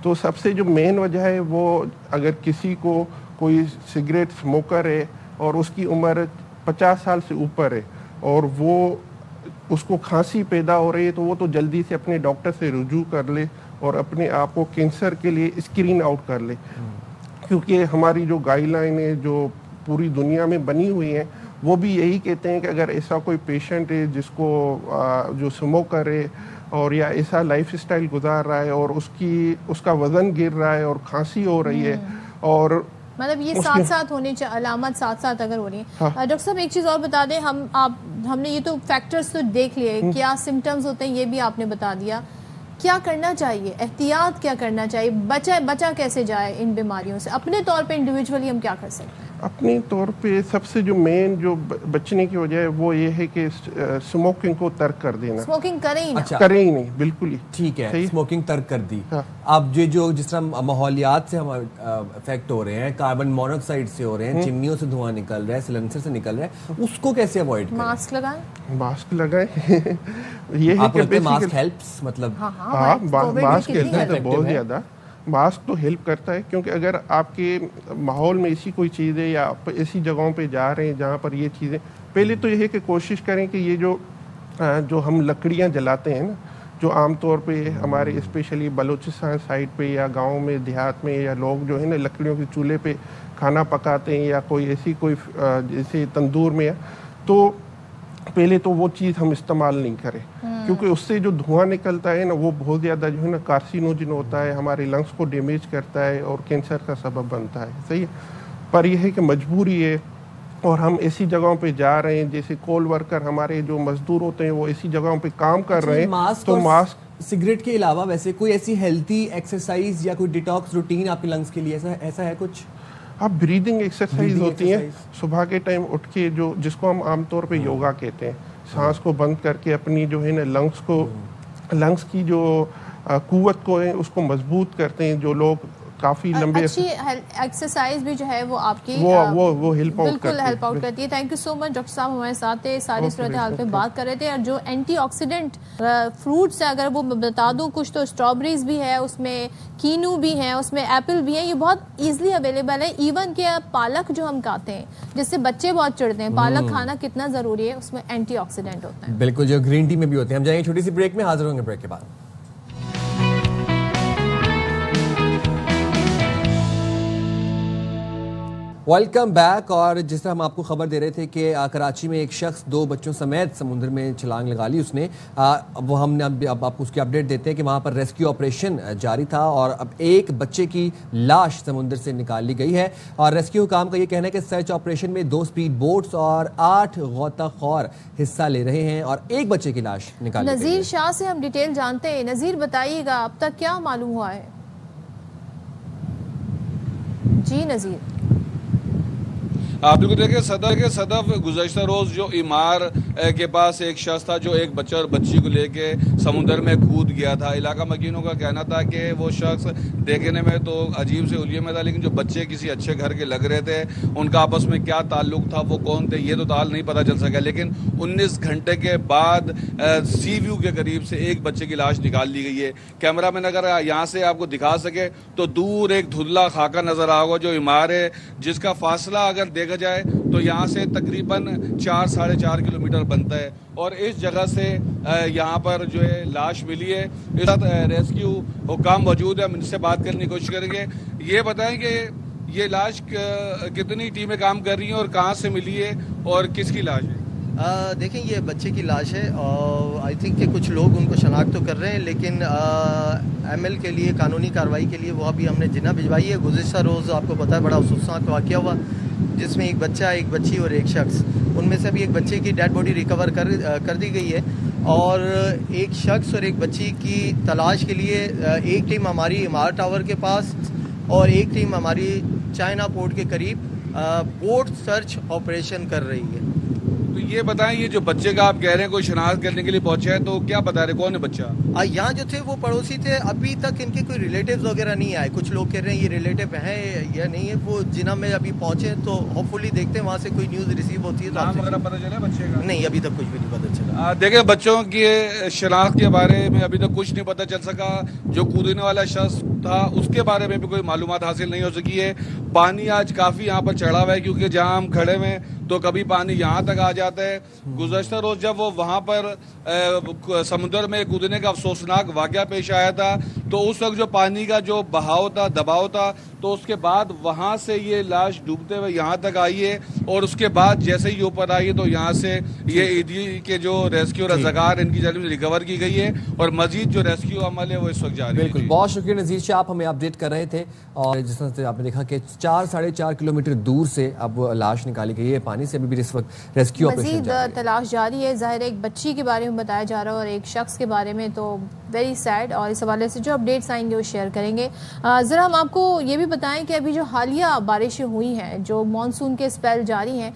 تو سب سے جو مین وجہ ہے وہ اگر کسی کو کوئی سگریٹ اسموکر ہے اور اس کی عمر 50 سال سے اوپر ہے اور وہ اس کو کھانسی پیدا ہو رہی ہے تو وہ تو جلدی سے اپنے ڈاکٹر سے رجوع کر لے اور اپنے آپ کو کینسر کے لیے اسکرین آؤٹ کر لے، کیونکہ ہماری جو گائیڈ لائن ہے جو پوری دنیا میں بنی ہوئی ہیں وہ بھی یہی کہتے ہیں کہ اگر ایسا کوئی پیشنٹ ہے جس کو جو اسموکر ہے اور یا ایسا لائف اسٹائل گزار رہا ہے اور اس کا وزن گر رہا ہے اور کھانسی ہو رہی ہے اور مطلب یہ ساتھ ساتھ ہونے چاہیے، علامات ساتھ ساتھ اگر ہو رہی ہیں۔ ڈاکٹر صاحب ایک چیز اور بتا دیں، ہم نے یہ تو فیکٹرز تو دیکھ لیے، کیا سمٹمز ہوتے ہیں یہ بھی آپ نے بتا دیا، کیا کرنا چاہیے، احتیاط کیا کرنا چاہیے، بچا کیسے جائے ان بیماریوں سے؟ اپنے طور پہ انڈیویجولی ہم کیا کر سکتے ہیں؟ اپنے طور پہ سب سے جو مین جو بچنے کی وجہ ہے وہ یہ ہے کہ اسموکنگ کو ترک کر دینا۔ اسموکنگ کریں ہی نہیں، بالکل ہی ٹھیک ہے، اسموکنگ ترک کر دی۔ اب جو جس طرح ماحولیات سے ہم افیکٹ ہو رہے ہیں، کاربن مونوکسائڈ سے ہو رہے ہیں، چمنیوں سے دھواں نکل رہا ہے، سلنسر سے نکل رہا ہے، اس کو کیسے اوائڈ کریں؟ ماسک لگائیں یہ ہے کہ ماسک ہیلپس، مطلب ماسک بہت زیادہ ماسک تو ہیلپ کرتا ہے، کیونکہ اگر آپ کے ماحول میں ایسی کوئی چیز ہے یا آپ ایسی جگہوں پہ جا رہے ہیں جہاں پر یہ چیزیں، پہلے تو یہ ہے کہ کوشش کریں کہ یہ جو ہم لکڑیاں جلاتے ہیں نا، جو عام طور پہ ہمارے اسپیشلی بلوچستان سائڈ پہ یا گاؤں میں دیہات میں یا لوگ جو ہے نا لکڑیوں کے چولہے پہ کھانا پکاتے ہیں یا کوئی ایسی کوئی جیسے تندور میں، تو پہلے تو وہ چیز ہم استعمال نہیں کریں، کیونکہ اس سے جو دھواں نکلتا ہے نا وہ بہت زیادہ جو ہے نا کارسینوجن ہوتا ہے، ہمارے لنگس کو ڈیمیج کرتا ہے اور کینسر کا سبب بنتا ہے، صحیح ہے۔ پر یہ ہے کہ مجبوری ہے اور ہم ایسی جگہوں پہ جا رہے ہیں، جیسے کول ورکر ہمارے جو مزدور ہوتے ہیں وہ ایسی جگہوں پہ کام کر رہے ہیں، تو ماسک سگریٹ کے علاوہ ویسے کوئی ایسی ہیلتھی ایکسرسائز یا کوئی ڈیٹاکس روٹین آپ کے لنگس کے لیے ایسا ہے کچھ؟ اب بریدنگ ایکسرسائز ہوتی ہیں صبح کے ٹائم اٹھ کے، جس کو ہم عام طور پہ یوگا کہتے ہیں، سانس کو بند کر کے اپنی جو ہے نا لنگس کی جو قوت کو ہے اس کو مضبوط کرتے ہیں، جو لوگ کافی لمبے اچھی ایکسرسائز بھی جو ہے وہ آپ کی وہ ہیلپ آؤٹ کرتی ہے۔ Thank you so much doctor صاحب، ہمارے ساتھ تھے، ساری صورتحال پہ بات کر رہے تھے، اور جو اینٹی آکسیڈنٹ فروٹس ہیں اگر وہ بتا دوں کچھ، تو اسٹرابریز بھی ہے، اس میں کینو بھی ہیں، اس میں ایپل بھی ہیں، یہ بہت ایزلی اویلیبل ہے۔ ایون کہ پالک جو ہم کھاتے ہیں جس سے بچے بہت چڑھتے ہیں، پالک کھانا کتنا ضروری ہے، اس میں اینٹی آکسیڈنٹ ہوتا ہے۔ بالکل، جو گرین ٹی میں بھی ہوتے ہیں۔ ہم جائیں گے چھوٹی سی بریک میں، حاضر ہوں گے بریک کے بعد۔ Welcome back. اور جس طرح ہم آپ کو خبر دے رہے تھے کہ کراچی میں ایک شخص 2 بچوں سمیت سمندر میں چھلانگ لگا لی اس نے. وہ ہم نے اب آپ کو اس کی اپڈیٹ دیتے ہیں کہ وہاں پر ریسکیو آپریشن جاری تھا اور اب ایک بچے کی لاش سمندر سے نکال لی گئی ہے. اور ریسکیو حکام کا یہ کہنا ہے کہ سرچ آپریشن میں 2 اسپیڈ بوٹس اور 8 غوطہ خور حصہ لے رہے ہیں اور ایک بچے کی لاش نکال لی گئی ہے. نذیر شاہ سے ہم ڈیٹیل جانتے ہیں. نذیر بتائیے گا اب تک کیا معلوم ہوا ہے؟ جی نذیر. بالکل دیکھیں صدف گزشتہ روز جو ایمار کے پاس ایک شخص تھا جو ایک بچہ اور بچی کو لے کے سمندر میں کود گیا تھا. علاقہ مکینوں کا کہنا تھا کہ وہ شخص دیکھنے میں تو عجیب سے حلیے میں تھا لیکن جو بچے کسی اچھے گھر کے لگ رہے تھے ان کا آپس میں کیا تعلق تھا, وہ کون تھے, یہ تو تال نہیں پتہ چل سکا. لیکن 19 گھنٹے کے بعد سی ویو کے قریب سے ایک بچے کی لاش نکال لی گئی ہے. کیمرہ مین اگر یہاں سے آپ کو دکھا سکے تو دور ایک دھندلا خاکہ نظر آ ہوگا جو عمار ہے جس کا فاصلہ اگر دیکھا جائے تو یہاں سے تقریباً 4-4.5 کلومیٹر بنتا ہے. اور اس جگہ سے یہاں پر جو ہے لاش ملی ہے. اس وقت ریسکیو حکام موجود ہے, ہم ان سے بات کرنے کی کوشش کریں گے. یہ بتائیں کہ یہ لاش کتنی ٹیمیں کام کر رہی ہیں اور کہاں سے ملی ہے اور کس کی لاش ہے؟ دیکھیں یہ بچے کی لاش ہے اور آئی تھنک کہ کچھ لوگ ان کو شناخت تو کر رہے ہیں لیکن ایم ایل کے لیے قانونی کارروائی کے لیے وہ ابھی ہم نے جنہ بھجوائی ہے. گزشتہ روز آپ کو پتہ ہے بڑا افسوسناک واقعہ ہوا جس میں ایک بچہ, ایک بچی اور ایک شخص, ان میں سے ابھی ایک بچے کی ڈیڈ باڈی ریکور کر دی گئی ہے اور ایک شخص اور ایک بچی کی تلاش کے لیے ایک ٹیم ہماری عمار ٹاور کے پاس اور ایک ٹیم ہماری چائنا پورٹ کے قریب بوٹ سرچ آپریشن کر رہی ہے. تو یہ بتائیں یہ جو بچے کا آپ کہہ رہے ہیں کوئی شناخت کرنے کے لیے پہنچا ہے تو کیا بتا رہے کون ہے بچہ؟ یہاں جو تھے وہ پڑوسی تھے, ابھی تک ان کے کوئی ریلیٹیوز وغیرہ نہیں آئے. کچھ لوگ کہہ رہے ہیں یہ ریلیٹیو ہیں یا نہیں ہے, وہ جنہ میں ابھی پہنچے تو ہوپ فلی دیکھتے ہیں وہاں سے کوئی نیوز ریسیو ہوتی ہے. نام وغیرہ پتہ چلا بچے کا؟ نہیں ابھی تک کچھ بھی نہیں پتہ چلا. دیکھیں بچوں کی شناخت کے بارے میں ابھی تک کچھ نہیں پتہ چل سکا. جو کودنے والا شخص تھا اس کے بارے میں بھی کوئی معلومات حاصل نہیں ہو سکی ہے. پانی آج کافی یہاں پر چڑھا ہوا ہے کیونکہ جہاں ہم کھڑے ہوئے تو کبھی پانی یہاں تک آ جاتا ہے. گزشتہ روز جب وہ وہاں پر سمندر میں کودنے کا افسوسناک واقعہ پیش آیا تھا تو اس وقت جو پانی کا جو بہاؤ تھا, دباؤ تھا, تو اس کے بعد وہاں سے یہ لاش ڈوبتے ہوئے یہاں تک آئی ہے اور اس کے بعد جیسے ہی اوپر آئی ہے تو یہاں سے یہ ایڈی کے جو ریسکیو رضاکار ان کی جانب سے ریکور کی گئی ہے اور مزید جو ریسکیو عمل ہے وہ اس وقت جاری ہے. بالکل, بہت شکریہ نذیر شاہ, آپ ہمیں اپڈیٹ کر رہے تھے. اور جس طرح سے آپ نے دیکھا کہ 4-4.5 کلومیٹر دور سے اب لاش نکالی گئی ہے پانی سے. ابھی بھی اس وقت ریسکیو آپریشن مزید تلاش جاری ہے. ظاہر ایک بچی کے بارے میں بتایا جا رہا ہے اور ایک شخص کے بارے میں, تو ویری سیڈ. اور اس حوالے سے جو اپڈیٹس آئیں گے وہ شیئر کریں گے. ذرا ہم آپ کو یہ بھی بتائیں کہ ابھی جو حالیہ بارشیں ہوئی ہیں, جو مانسون کے اسپیل جاری ہیں,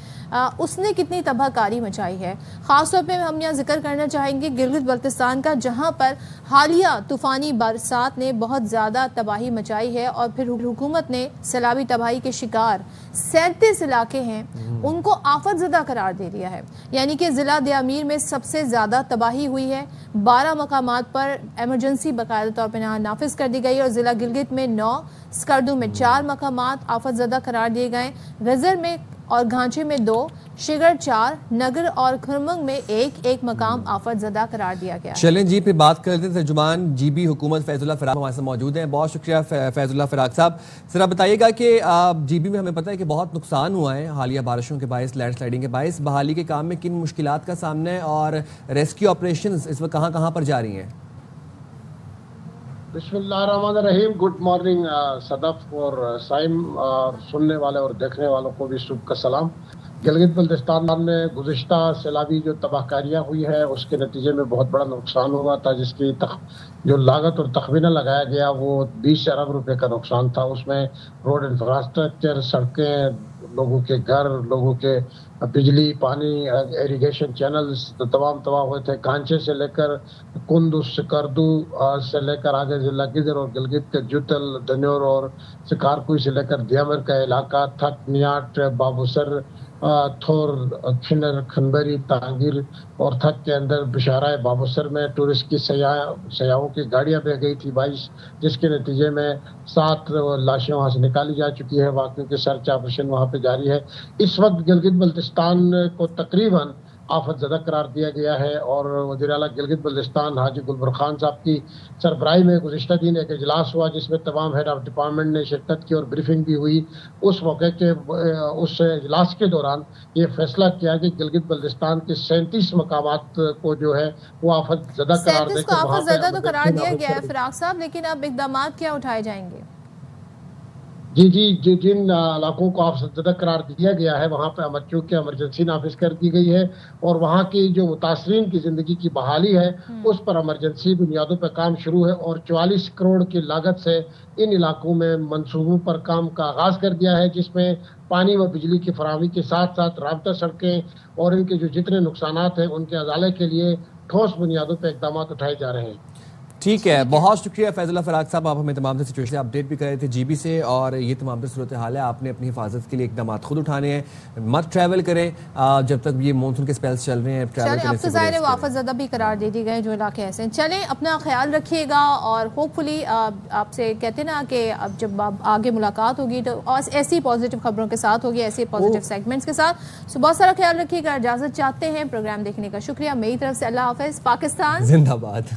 اس نے کتنی تباہ کاری مچائی ہے. خاص طور پہ ہم یہاں ذکر کرنا چاہیں گے گلگت بلتستان کا, جہاں پر حالیہ طوفانی برسات نے بہت زیادہ تباہی مچائی ہے اور پھر حکومت نے سیلابی تباہی کے شکار 37 علاقے ہیں ان کو آفت زدہ قرار دے دیا ہے. یعنی کہ ضلع دیامیر میں سب سے زیادہ تباہی ہوئی ہے. 12 مقامات پر ایمرجنسی باقاعدہ طور پر نافذ کر دی گئی اور ضلع گلگت میں 9, سکردو میں 4 مقامات آفت زدہ قرار دیے گئے. غزر میں اور گھانچے میں 2, شگر 4, نگر اور کھرمنگ میں 1 مقام آفت زدہ قرار دیا گیا. چلیں جی پھر بات کرتے ہیں ترجمان جی بی حکومت فیض اللہ فراق ہمارے ساتھ موجود ہیں. بہت شکریہ فیض اللہ فراق صاحب. ذرا بتائیے گا کہ جی بی میں ہمیں پتہ ہے کہ بہت نقصان ہوا ہے حالیہ بارشوں کے باعث, لینڈ سلائڈنگ کے باعث. بحالی کے کام میں کن مشکلات کا سامنا ہے اور ریسکیو آپریشنز اس وقت کہاں کہاں پر جاری ہیں؟ بسم اللہ الرحمن الرحیم. گڈ مارننگ صدف اور سائم, سننے والے اور دیکھنے والوں کو بھی صبح کا سلام. گلگت بلتستان میں گزشتہ سیلابی جو تباہ کاریاں ہوئی ہے اس کے نتیجے میں بہت بڑا نقصان ہوا تھا, جس کی جو لاگت اور تخمینہ لگایا گیا وہ 20 ارب روپے کا نقصان تھا. اس میں روڈ انفراسٹرکچر, سڑکیں, لوگوں کے گھر, لوگوں کے بجلی, پانی, ایریگیشن چینلز تمام تباہ ہوئے تھے. کانچے سے لے کر کندوز, سکردو سے لے کر آگے ضلع گدر اور گلگت کے جوتل, دنور اور سکارکوئی سے لے کر دیامر کا علاقہ, تھک, نیاٹ, بابوسر, تھور, کھنر, کھنبری, تانگیر اور تھک کے اندر بشارہ بابوسر میں ٹورسٹ کی سیاحوں کی گاڑیاں بہ گئی تھی 22, جس کے نتیجے میں 7 لاشیں وہاں سے نکالی جا چکی ہے. واقعوں کے سرچ آپریشن وہاں پہ جاری ہے. اس وقت گلگت بلتستان کو تقریباً آفت زدہ قرار دیا گیا ہے، اور وزیر اعلیٰ گلگت بلتستان حاجی گلبرخان صاحب کی سربراہی میں گزشتہ دن ایک اجلاس ہوا جس میں تمام ہیڈ آف ڈپارٹمنٹ نے شرکت کی اور بریفنگ بھی ہوئی. اس موقع کے اس اجلاس کے دوران یہ فیصلہ کیا کہ گلگت بلتستان کے 37 مقامات کو جو ہے وہ آفت زدہ قرار دے کر آفت زدہ تو قرار دیا گیا ہے فراق صاحب، لیکن اب اقدامات کیا اٹھائے جائیں گے؟ جی جن علاقوں کو آفت زدہ قرار دیا گیا ہے وہاں پہ چونکہ ایمرجنسی نافذ کر دی گئی ہے، اور وہاں کی جو متاثرین کی زندگی کی بحالی ہے اس پر ایمرجنسی بنیادوں پہ کام شروع ہے، اور 44 کروڑ کی لاگت سے ان علاقوں میں منصوبوں پر کام کا آغاز کر دیا ہے، جس میں پانی و بجلی کی فراہمی کے ساتھ ساتھ رابطہ سڑکیں اور ان کے جو جتنے نقصانات ہیں ان کے ازالے کے لیے ٹھوس بنیادوں پہ اقدامات اٹھائے جا رہے ہیں. ٹھیک ہے، بہت شکریہ فیض اللہ فراق صاحب، آپ ہمیں تمام سچویشن اپڈیٹ بھی کر رہے تھے جی بی سے، اور یہ تمام صورتحال ہے. آپ نے اپنی حفاظت کے لیے اقدامات خود اٹھانے ہیں، مت ٹریول کریں جب تک یہ مونسون کے سپیلز چل رہے ہیں. چلیں اب تو ظاہر ہے آفت زدہ بھی قرار دے دی گئے جو علاقے ایسے ہیں. چلیں اپنا خیال رکھیے گا، اور ہوپ فلی آپ سے کہتے ہیں نا کہ اب جب آگے ملاقات ہوگی تو ایسی پازیٹیو خبروں کے ساتھ ہوگی، ایسی پازیٹیو سیگمنٹس کے ساتھ. بہت سارا خیال رکھیے گا. اجازت چاہتے ہیں پروگرام دیکھنے کا. شکریہ میری طرف سے. اللہ حافظ. پاکستان زندہ باد.